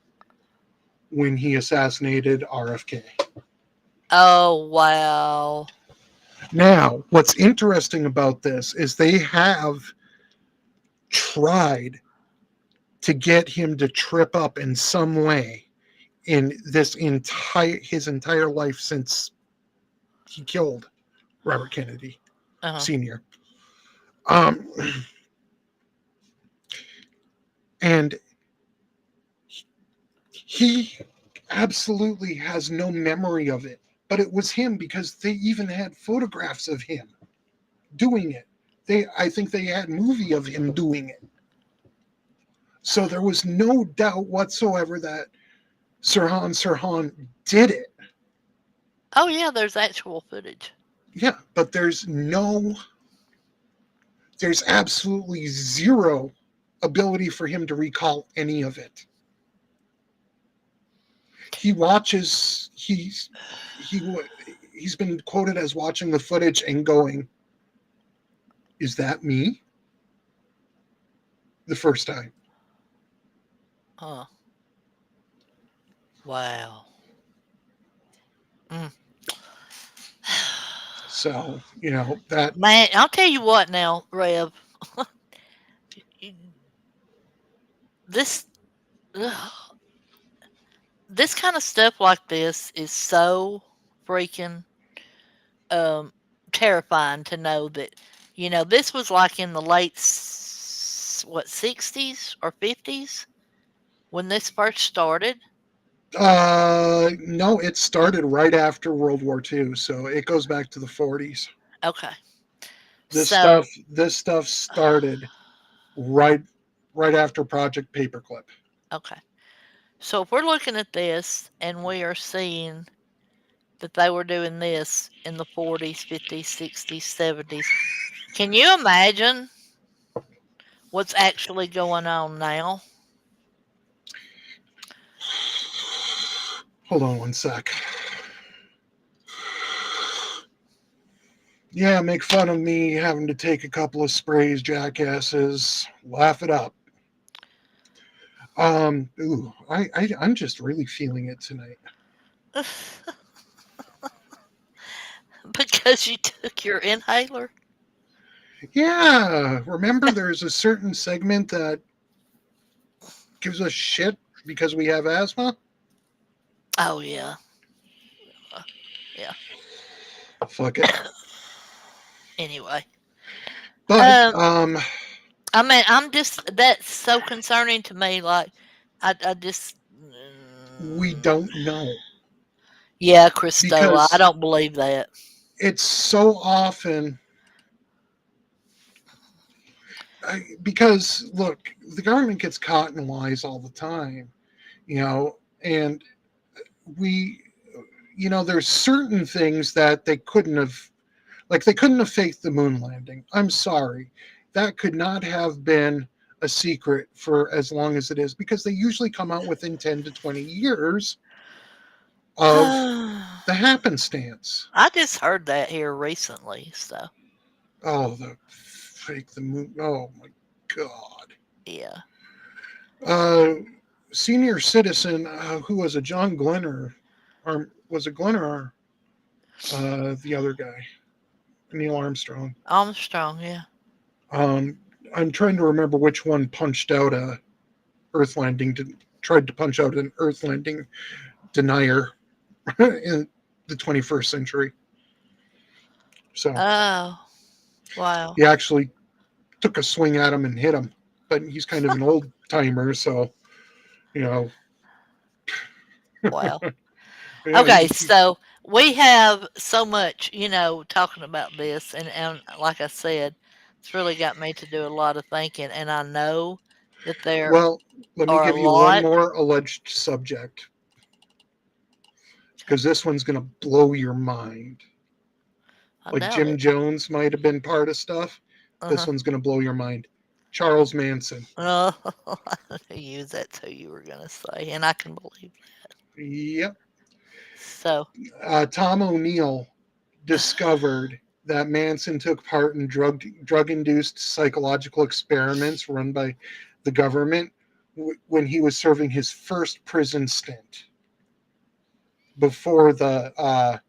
when he assassinated RFK. oh, wow. Now, what's interesting about this is they have tried to get him to trip up in some way in this entire his entire life since he killed Robert Kennedy Uh-huh. Sr. Um, and he absolutely has no memory of it. But it was him because they even had photographs of him doing it. I think they had movie of him doing it. So there was no doubt whatsoever that Sirhan did it. Oh, yeah, there's actual footage. Yeah, but there's absolutely zero ability for him to recall any of it. He watches he he's been quoted as watching the footage and going, "Is that me?" The first time. Huh. Wow. Mm. So, that Man, I'll tell you what now, Rev. This ugh, this kind of stuff like this is so freaking um terrifying to know that this was like in the late what 60s or 50s when this first started. no, it started right after World War II, so it goes back to the 40s. Okay. This So stuff this stuff started right right after Project Paperclip. okay. So if we're looking at this and we are seeing that they were doing this in the 40s, 50s, 60s, 70s, can you imagine what's actually going on now? Hold on one sec. Yeah, make fun of me having to take a couple of sprays, jackasses. Laugh it up. I'm just really feeling it tonight. Because you took your inhaler? Yeah, remember there's a certain segment that gives us shit because we have asthma? Oh yeah, yeah. Fuck it. Anyway, But um, I mean, I'm just that's so concerning to me. Like, I just, we don't know yeah, Christola, I because don't believe that. it's so often because look, the government gets caught in lies all the time, and we, there's certain things that they couldn't have, like they couldn't have faked the moon landing. I'm sorry, that could not have been a secret for as long as it is because they usually come out within 10 to 20 years of I the happenstance. just heard that here recently. So Oh, the fake the moon. Oh my god. yeah. Uh, Senior citizen who was a John Glenner, or was it Glenner or the other guy, Neil Armstrong? Armstrong, yeah. Um, I'm trying to remember which one punched out a Earth landing, tried to punch out an Earth landing denier in the 21st century. So Oh, wow. he actually took a swing at him and hit him, but he's kind of an old timer, so you know, Wow. yeah, Okay, so we have so much, talking about this, and like I said, it's really got me to do a lot of thinking, and I know that there well, let me are a give you one lot. more alleged subject because this one's going to blow your mind. I Like doubt Jim it. Jones might have been part of stuff. This Uh-huh. one's going to blow your mind. Charles Manson. Oh, I knew that's who you were gonna say, and I can believe that. Yep. So, Tom O'Neill discovered that Manson took part in drug induced psychological experiments run by the government when he was serving his first prison stint before the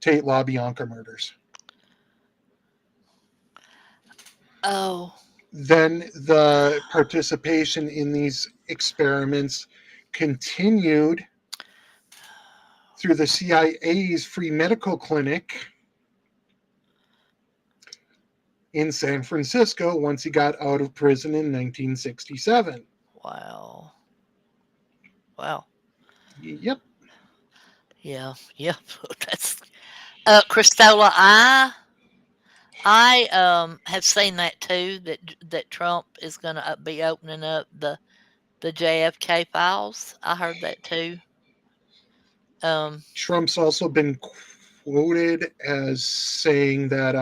Tate LaBianca murders. oh, Then the participation in these experiments continued through the CIA's free medical clinic in San Francisco once he got out of prison in 1967. wow, wow, Yep. yeah, yep. That's Christola. I have seen that too. That Trump is going to be opening up the JFK files. I heard that too. Um, Trump's also been quoted as saying that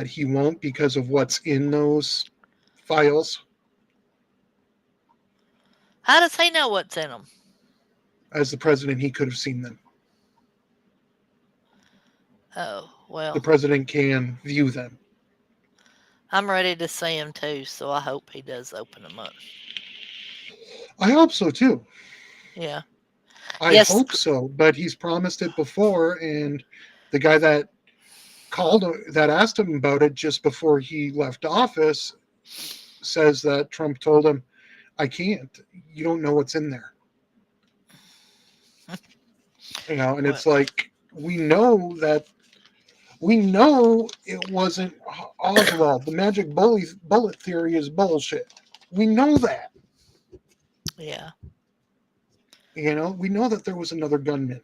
he won't because of what's in those files. how does he know what's in them? As the president, he could have seen them. Oh The well, president can view them. I'm ready to see him too. So I hope he does open them up. I hope so too. Yeah. I Yes. hope so, but he's promised it before, and the guy that asked him about it just before he left office says that Trump told him, "I can't. You don't know what's in there." And Well, it's like we know it wasn't Oswald. The bullet theory is bullshit. We know that. yeah. We know that there was another gunman.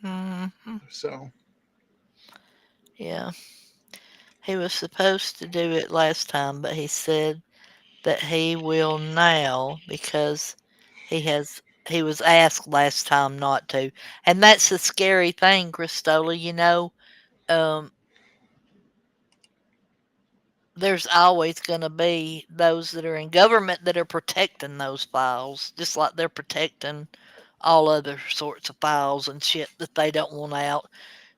Hmm. So Yeah. He was supposed to do it last time, but he said that he will now because he was asked last time not to. And that's the scary thing, Christola, um, there's always going to be those that are in government that are protecting those files, just like they're protecting all other sorts of files and shit that they don't want out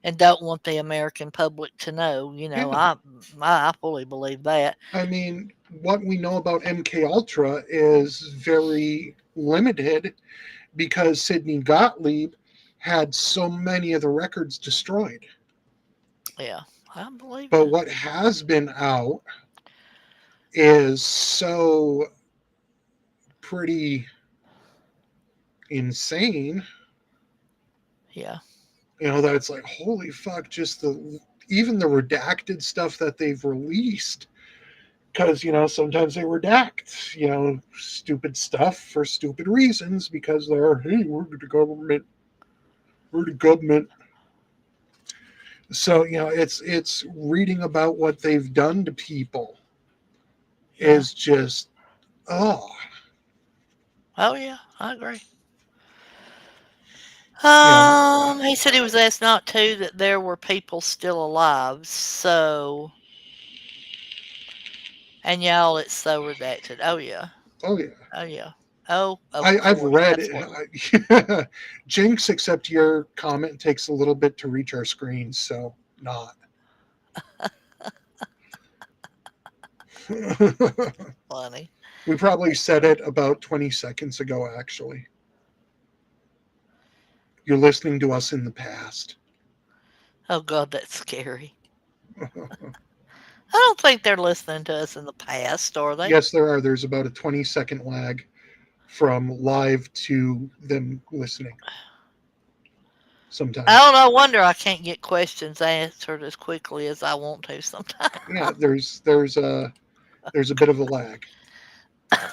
and don't want the American public to know. yeah, I fully believe that. I mean, what we know about MK Ultra is very limited because Sidney Gottlieb had so many of the records destroyed. Yeah. I believe But you. what has been out is so pretty insane, Yeah. that it's like, holy fuck, just even the redacted stuff that they've released. Because, sometimes they redact, stupid stuff for stupid reasons because they're, hey, we're the government. So, it's reading about what they've done to people Yeah. is just, oh, Oh yeah. I agree. you know, He said he was asked not to, that there were people still alive. So, and y'all, it's so redacted. Oh yeah. oh yeah. Oh yeah. Oh, of I've course. read That's what. Jinx, except your comment takes a little bit to reach our screens, so not. Funny. We probably said it about 20 seconds ago, actually. You're listening to us in the past. Oh God, that's scary. I don't think they're listening to us in the past, are they? Yes, there are. There's about a 20-second lag from live to them listening sometimes. Oh, no wonder I can't get questions answered as quickly as I want to sometimes. Yeah, there's a bit of a lag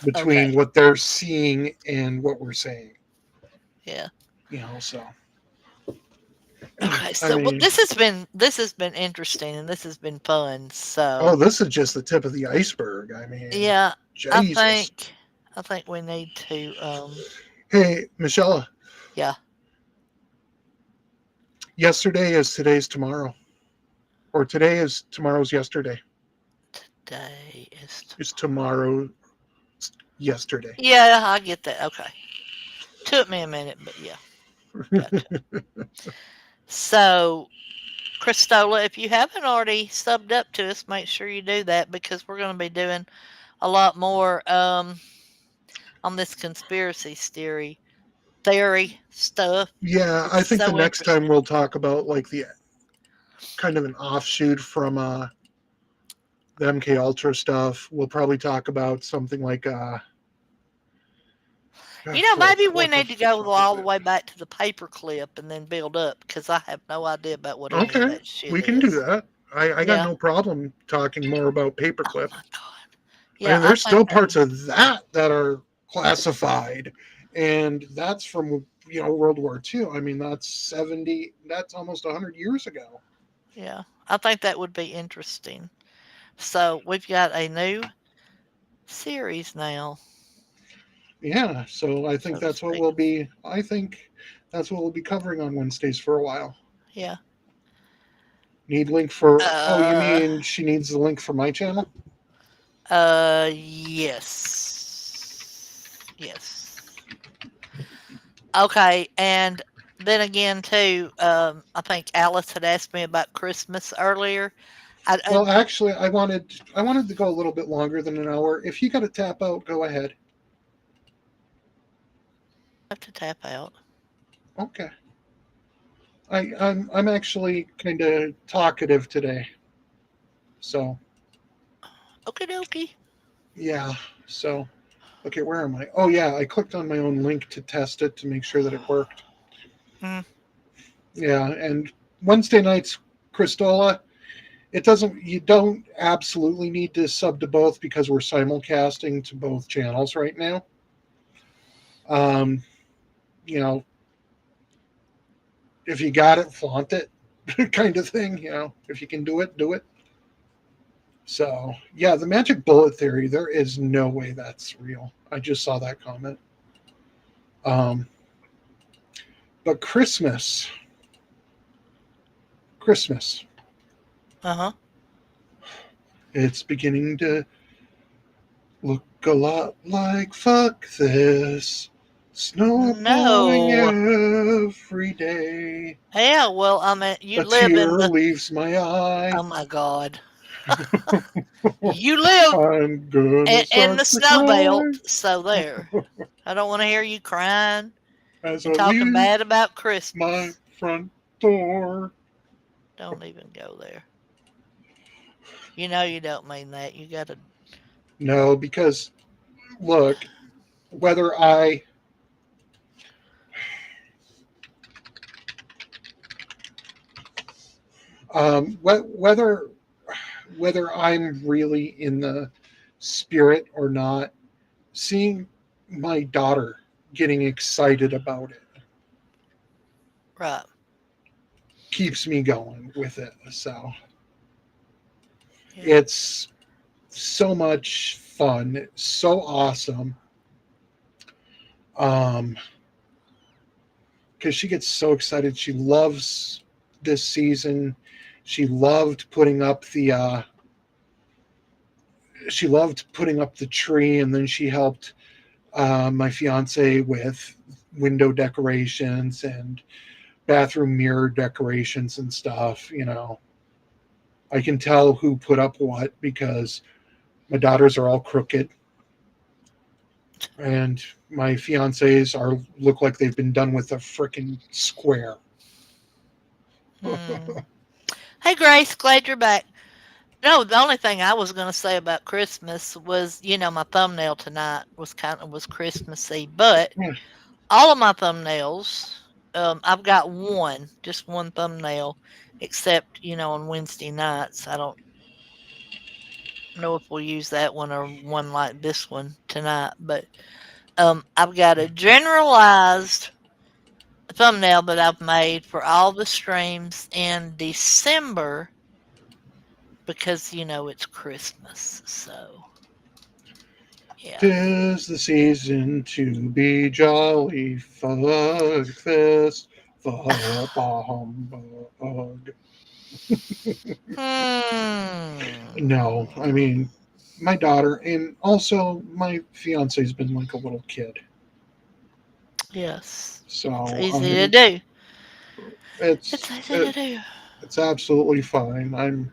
between Okay. what they're seeing and what we're saying. Yeah. So Okay. I So, well, mean, this has been interesting and this has been fun. oh, So, this is just the tip of the iceberg. I mean, yeah, I Jesus. think I think we need to. Hey, Michelle, Yeah. yesterday is today's tomorrow, or today is tomorrow's yesterday. Day is Is tomorrow. tomorrow yesterday? Yeah, I get that. Okay. Took me a minute, but yeah, gotcha. So, Christola, if you haven't already subbed up to us, make sure you do that because we're going to be doing a lot more on this conspiracy theory stuff. Yeah, It's I think the so next time interesting. we'll talk about like the kind of an offshoot from the MK Ultra stuff. We'll probably talk about something like frick, Maybe we what the need to go fuck is all the it? way back to the paperclip and then build up because I have no idea about what any of Okay, that shit we can do is. that. I got Yeah. no problem talking more about Oh paperclip. my god. I Yeah, mean, I there's think still that. parts of that are classified, and that's from World War II. I mean, that's 70. That's almost 100 years ago. Yeah, I think that would be interesting. So we've got a new series now, Yeah, so I think so to that's what speak. we'll be. I think that's what we'll be covering on Wednesdays for a while. Yeah. Need link for? Oh, you Uh. mean she needs the link for my channel? Yes. Yes. Okay, and then again too, I think Alice had asked me about Christmas earlier. I Well, actually, I wanted to go a little bit longer than an hour. If you got to tap out, go ahead. have to tap out. Okay. I'm actually kind of talkative today, so Okie dokie. yeah. So okay, where am I? Oh yeah, I clicked on my own link to test it to make sure that it worked. Mm, Yeah, and Wednesday nights, Cristola. It doesn't. You don't absolutely need to sub to both because we're simulcasting to both channels right now. Um, you know, if you got it, flaunt it, kind of thing. If you can do it, do it. So yeah, the magic bullet theory. There is no way that's real. I just saw that comment. Um, but Christmas, uh-huh. it's beginning to look a lot like fuck this. Snow falling No. every day. Yeah, well, I mean, you A live in tear the. leaves my eye. Oh my God. You live I'm gonna in the start to snow belt, cry. so there. I don't want to hear you crying. as I And talking leave bad about my Christmas. front door. Don't even go there. You know you don't mean that. You gotta. No, because look, whether I whether I'm really in the spirit or not, seeing my daughter getting excited about it Right. keeps me going with it. So Yeah. it's so much fun, so awesome. Um, because she gets so excited. She loves this season. She loved putting up the tree, and then she helped my fiance with window decorations and bathroom mirror decorations and stuff. I can tell who put up what because my daughters are all crooked, and my fiancés are look like they've been done with a freaking square. Hmm. Hey, Grace, glad you're back. No, the only thing I was gonna say about Christmas was, my thumbnail tonight was Christmassy, but Yeah. all of my thumbnails, I've got one, just one thumbnail, except on Wednesday nights. I don't know if we'll use that one or one like this one tonight, but I've got a generalized thumbnail that I've made for all the streams in December because it's Christmas. So yeah. 'Tis the season to be jolly. Fuck this. Fuck a humbug. Hmm. No, I mean, my daughter and also my fiance's been like a little kid. Yes. It's So, I easy to mean, do. It's it's easy it, to do. it's absolutely fine. I'm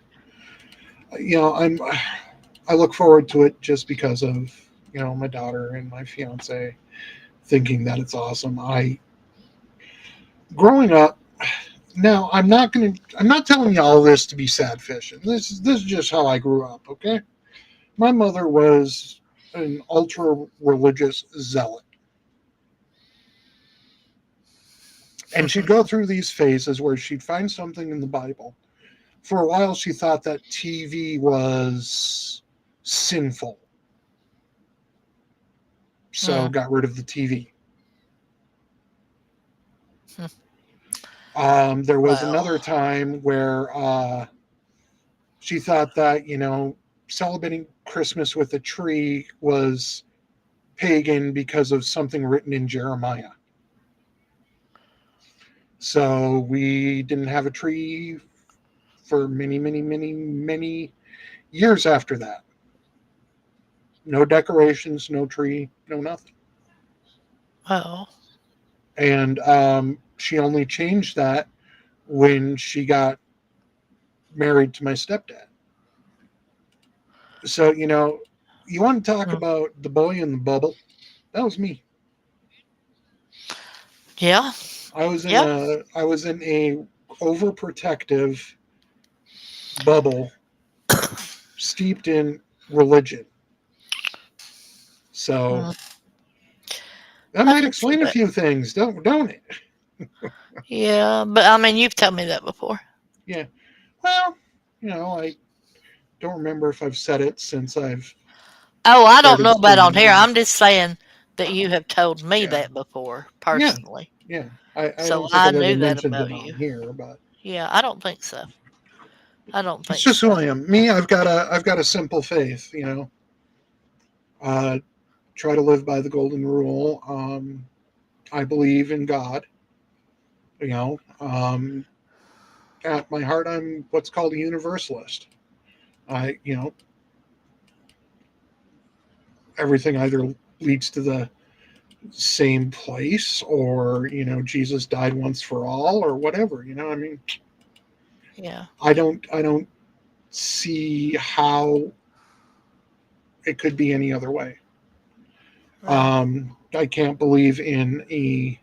I look forward to it just because of, my daughter and my fiance thinking that it's awesome. I growing up now, I'm not telling you all this to be sad fishing. This is just how I grew up, okay? My mother was an ultra religious zealot. And she'd go through these phases where she'd find something in the Bible. For a while she thought that TV was sinful. So Hmm. got rid of the TV. Hmm. There was Well, another time where she thought that, celebrating Christmas with a tree was pagan because of something written in Jeremiah. So we didn't have a tree for many, many, many, many years after that. No decorations, no tree, no nothing. well. And she only changed that when she got married to my stepdad. So, you want to talk Hmm. about the boy in the bubble? That was me. Yeah. Yep. I was in a overprotective bubble steeped in religion. So Hmm. that I might can see explain a that. few things, don't it? Yeah, but I mean, you've told me that before. Yeah. Well, I don't remember if I've said it since I've Oh, I don't started know about on streaming. here. I'm just saying that you have told me Yeah. that before Yeah. personally. Yeah. I So don't think I I've ever knew that mentioned it about on you. here, but Yeah, I don't think so. I don't it's think just who so. I am. Me, I've got a simple faith. Uh, try to live by the golden rule. I believe in God. You know, at my heart, I'm what's called a universalist. Everything either leads to the same place, or Jesus died once for all, or whatever. I mean, Yeah, I don't see how it could be any other way. right. I can't believe in a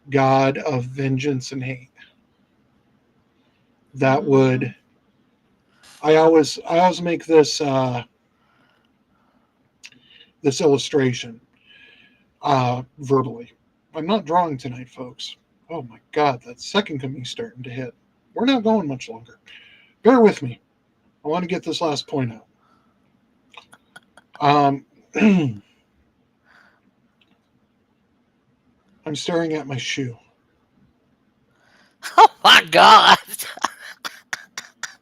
God of vengeance and hate. That would Mm. I always make this illustration verbally. I'm not drawing tonight, folks. Oh my God, that second coming's starting to hit. We're not going much longer. Bear with me. I want to get this last point out. Um, I'm staring at my shoe. Oh my God.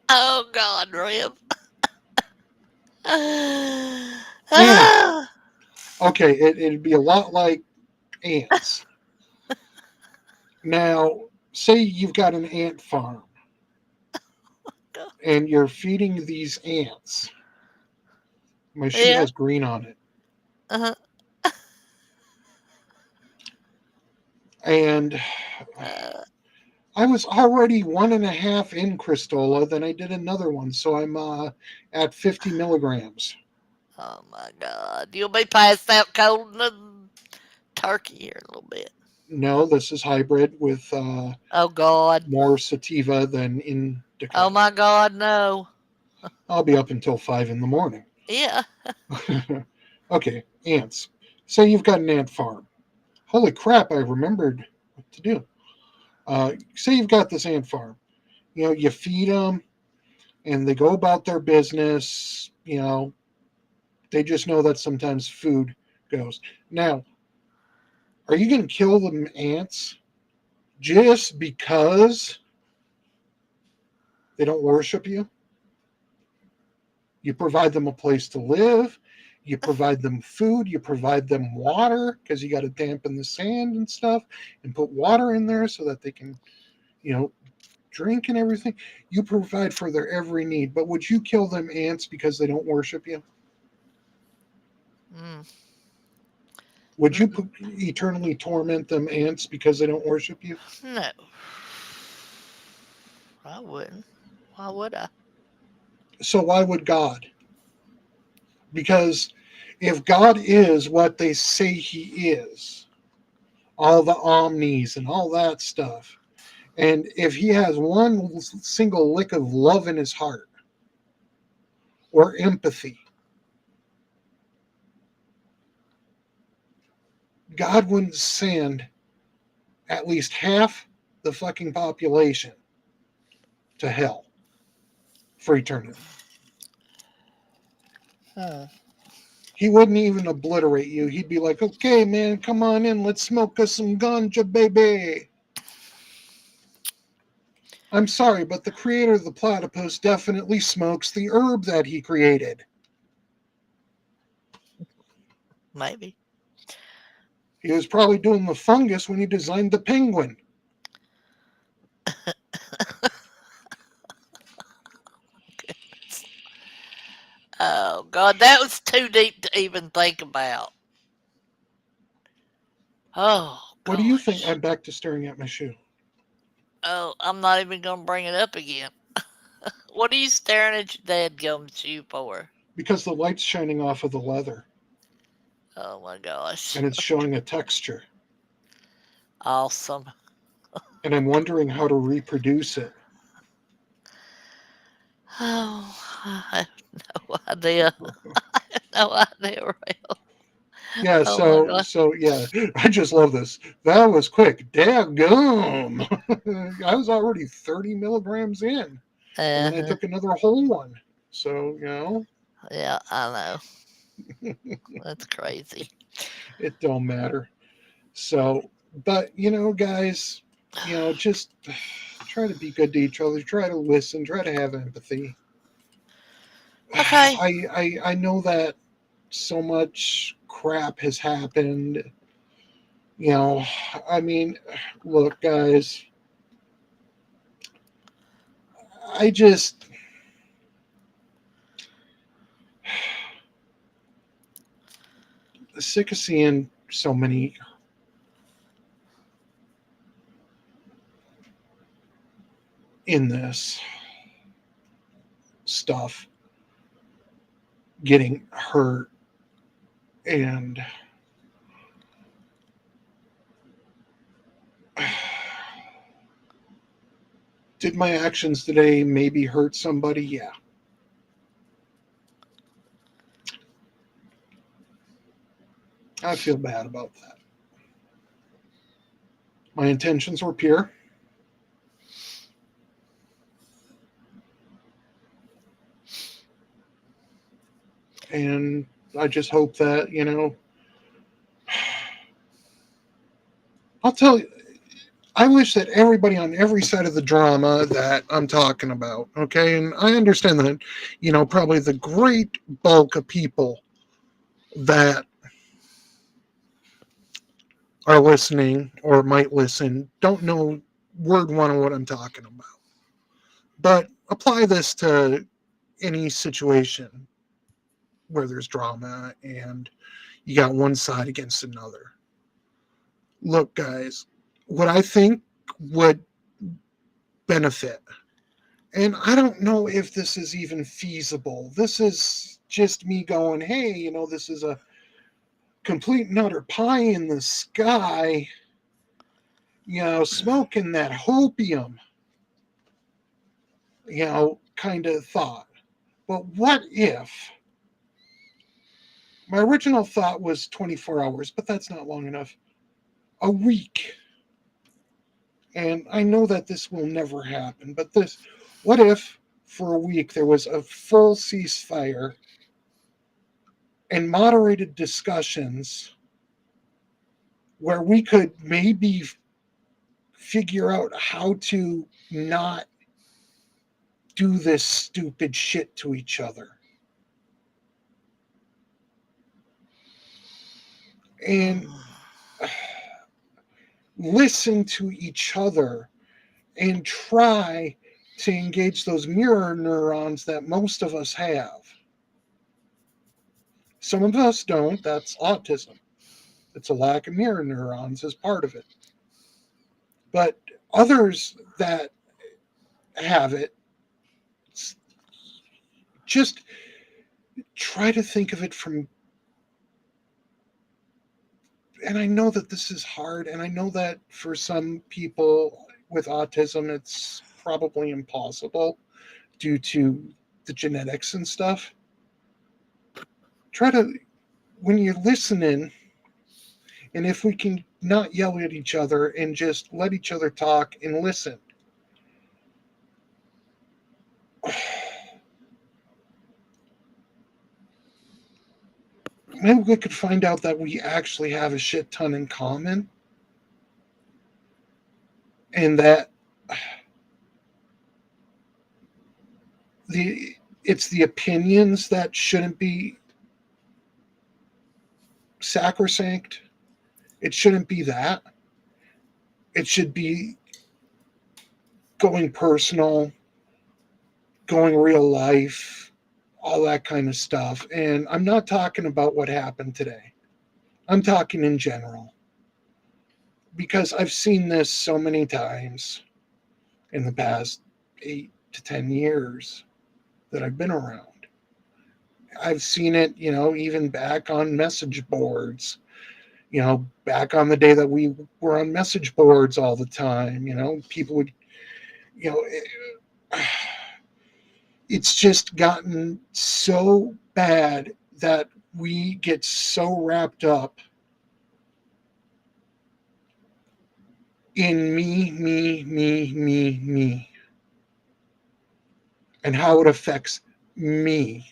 Oh God, Rip. And Ah, okay, it'd be a lot like ants. Now, say you've got an ant farm God. and you're feeding these ants. My shoe Yeah. has green on it. Uh-huh. And Uh, I was already 1.5 in Cristola, then I did another one. So I'm at 50 milligrams. oh my God. You'll be passed out cold in the turkey here in a little bit. No, this is hybrid with Oh God. more sativa than Oh indica. my God, no. I'll be up until 5 in the morning. Yeah. Okay, ants. Say you've got an ant farm. Holy crap, I remembered what to do. Say you've got this ant farm. You feed them and they go about their business. They just know that sometimes food goes. Now, are you going to kill the ants just because they don't worship you? You provide them a place to live. You provide them food. You provide them water because you got to dampen the sand and stuff and put water in there so that they can, you know, drink and everything. You provide for their every need. But would you kill them ants because they don't worship you? Mm. Would you Mm-mm. eternally torment them ants because they don't worship you? No. I wouldn't. Why would I? So why would God? Because if God is what they say he is, all the omnis and all that stuff, and if he has one single lick of love in his heart or empathy, God wouldn't send at least half the fucking population to hell for eternity. Hmm. He wouldn't even obliterate you. He'd be like, okay, man, come on in. Let's smoke us some ganja, baby. I'm sorry, but the creator of the platypus definitely smokes the herb that he created. Maybe. He was probably doing the fungus when he designed the penguin. Oh God, that was too deep to even think about. Oh What do you think? gosh. I'm back to staring at my shoe. Oh, I'm not even gonna bring it up again. What are you staring at your dad gum shoe for? Because the light's shining off of the leather Oh my gosh. and it's showing a texture. Awesome. And I'm wondering how to reproduce it. Oh, I have no idea. No idea, Rail. Yeah, Oh my so gosh. so yeah, I just love this. That was quick. Daggum. I was already 30 milligrams in, and then I Uh-huh. took another whole one. So, Yeah, I know. That's crazy. it don't matter. So, but guys, just try to be good to each other. Try to listen. Try to have empathy. Okay. I know that so much crap has happened. You know, I mean, look, guys, I just sick of seeing so many in this stuff getting hurt and Did my actions today maybe hurt somebody? Yeah. I feel bad about that. My intentions were pure. And I just hope that, I'll tell you, I wish that everybody on every side of the drama that I'm talking about, okay, and I understand that, probably the great bulk of people that are listening or might listen don't know word one of what I'm talking about. But apply this to any situation where there's drama and you got one side against another. Look, guys, what I think would benefit, and I don't know if this is even feasible. This is just me going, hey, this is a complete and utter pie in the sky, smoking that hopium, kind of thought. But what if my original thought was 24 hours, but that's not long enough. A week. And I know that this will never happen, but what if for a week there was a full ceasefire and moderated discussions where we could maybe figure out how to not do this stupid shit to each other and listen to each other and try to engage those mirror neurons that most of us have. Some of us don't. That's autism. It's a lack of mirror neurons as part of it. But others that have it, just try to think of it from, and I know that this is hard, and I know that for some people with autism, it's probably impossible due to the genetics and stuff. Try to, when you're listening, and if we can not yell at each other and just let each other talk and listen. Maybe we could find out that we actually have a shit ton in common and that it's the opinions that shouldn't be sacrosanct. It shouldn't be that. It should be going personal, going real life, all that kind of stuff. And I'm not talking about what happened today. I'm talking in general. Because I've seen this so many times in the past 8 to 10 years that I've been around. I've seen it, even back on message boards, back on the day that we were on message boards all the time, people would, you know, it's just gotten so bad that we get so wrapped up in me, and how it affects me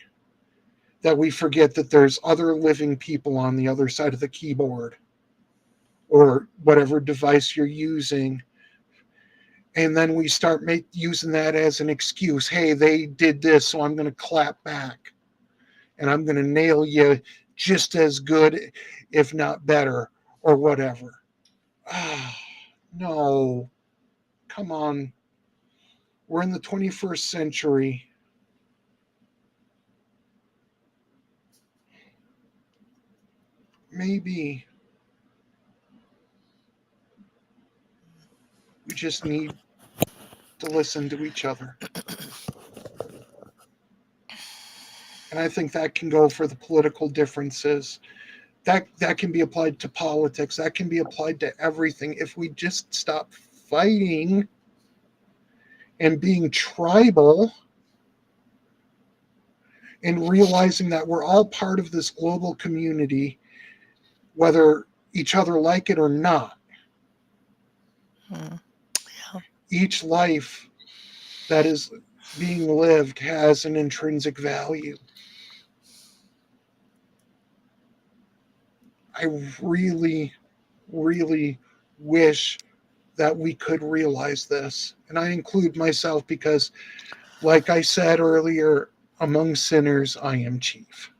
that we forget that there's other living people on the other side of the keyboard or whatever device you're using. And then we start using that as an excuse. Hey, they did this, so I'm going to clap back. And I'm going to nail you just as good, if not better, or whatever. No. Come on. We're in the 21st century. Maybe we just need to listen to each other. And I think that can go for the political differences. That can be applied to politics. That can be applied to everything. If we just stop fighting and being tribal and realizing that we're all part of this global community, whether each other like it or not. Mm. Each life that is being lived has an intrinsic value. I really, really wish that we could realize this. And I include myself because, like I said earlier, among sinners, I am chief.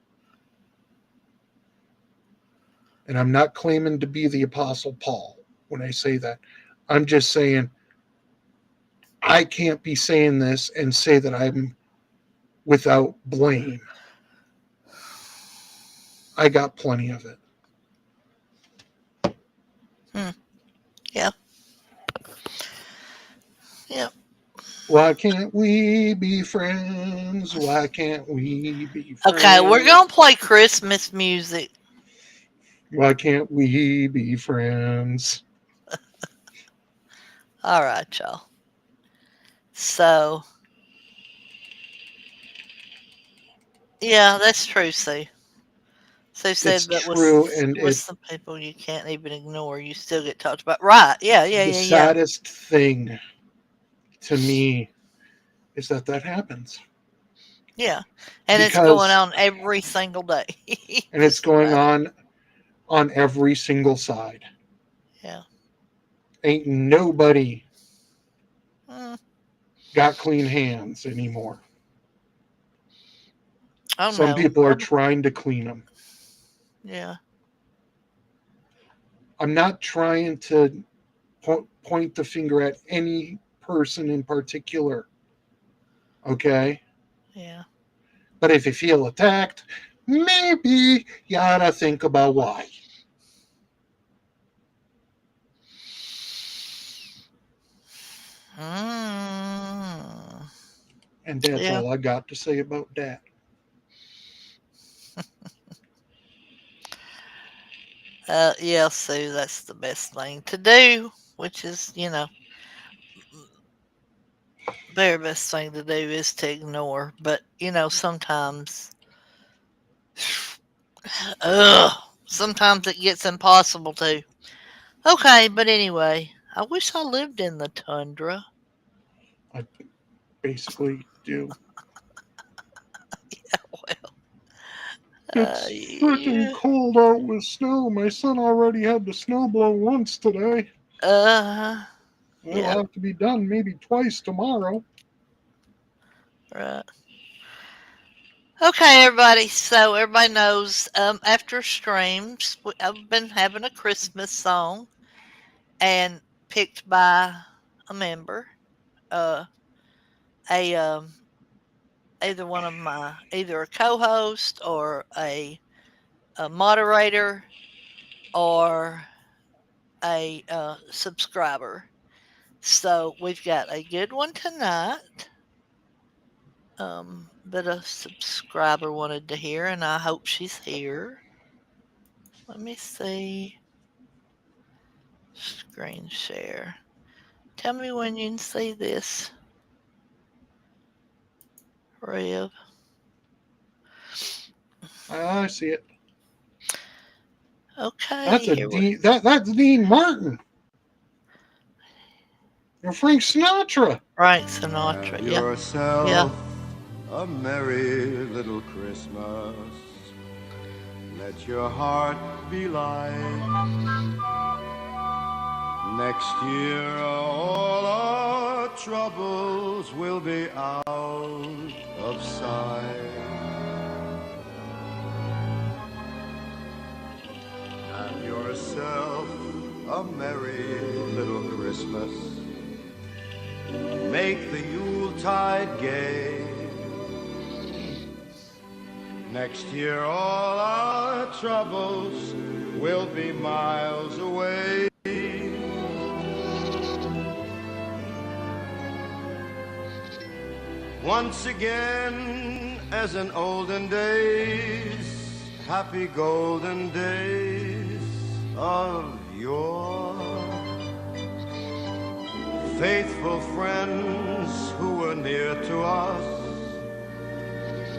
And I'm not claiming to be the Apostle Paul when I say that. I'm just saying I can't be saying this and say that I'm without blame. I got plenty of it. Mm. Yeah. Yeah. Why can't we be friends? Why can't we be Okay, we're friends? gonna play Christmas music. Why can't we be friends? All right, y'all. So, yeah, that's true, Sue. Sue It's said, but true, and with some people you can't even ignore, you still get talked about. Right? Yeah, yeah, the yeah, yeah, saddest thing to me is that that happens yeah. And it's going because, on every single day. and it's Just going about it. on every single side. Yeah. Ain't nobody Mm. got clean hands anymore. Oh Some no. people are trying to clean them. Yeah. I'm not trying to point the finger at any person in particular, okay? Yeah. But if you feel attacked, maybe you ought to think about why. Mm. And that's Yeah. all I got to say about that. Yeah, Sue, that's the best thing to do, which is, very best thing to do is to ignore. But, sometimes, ugh, sometimes it gets impossible to. Okay, but anyway, I wish I lived in the tundra. I basically do. Well, It's freaking yeah. cold out with snow. My son already had the snow blow once today. Uh, It'll yeah, have to be done maybe twice tomorrow. right. Okay, everybody. So everybody knows. After streams, I've been having a Christmas song and picked by a member, uh, a either one of my either a co-host or a moderator or a subscriber. So we've got a good one tonight that a subscriber wanted to hear, and I hope she's here. Let me see. Screen share. Tell me when you can see this, Rev. I see it. Okay, That's a here we Dean. That's Dean Martin and Frank Sinatra. Frank Sinatra. Have Yeah, yeah. yourself a merry little Christmas. Let your heart be light. Next year all our troubles will be out of sight. Have yourself a merry little Christmas. Make the Yuletide gay. Next year all our troubles will be miles away. Once again, as in olden days, happy golden days of yore. faithful friends who were near to us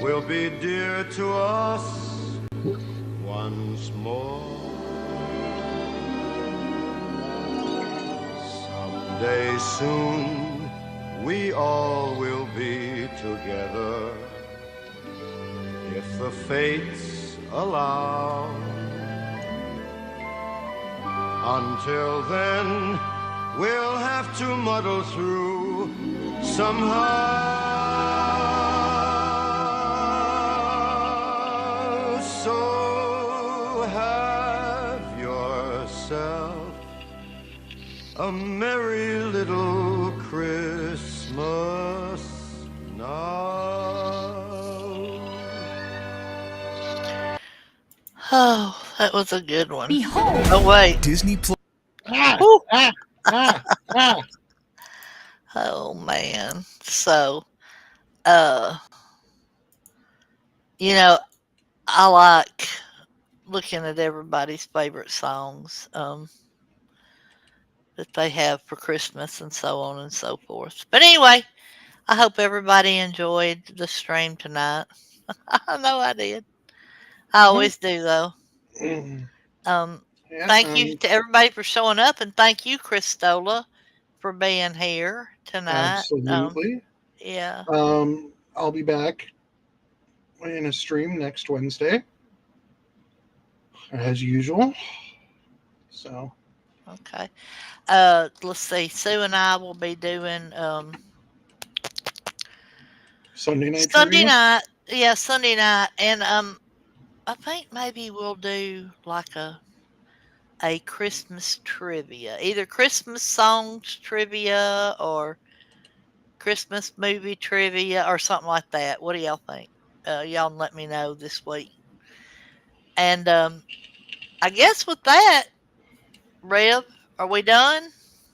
will be dear to us once more. Someday soon we all will be together if the fates allow. Until then, we'll have to muddle through somehow. So have yourself a merry little Christmas now. Oh, that was a good one. Behold, Oh wait. Disney Plus. Ah, Woo. ah, ah, ah. Oh man. So, uh, you know, I like looking at everybody's favorite songs that they have for Christmas and so on and so forth. But anyway, I hope everybody enjoyed the stream tonight. I know I did. I Mhm. always do though. Mm. Um, Yeah, thank you to everybody for showing up, and thank you, Christola, for being here tonight. absolutely. Yeah. I'll be back in a stream next Wednesday, as usual. So, Okay. Let's see. Sue and I will be doing Sunday night Sunday trivia. night. Yeah, Sunday night, and I think maybe we'll do like a Christmas trivia, either Christmas songs trivia or Christmas movie trivia or something like that. What do y'all think? Y'all let me know this week. And I guess with that, Rev, are we done?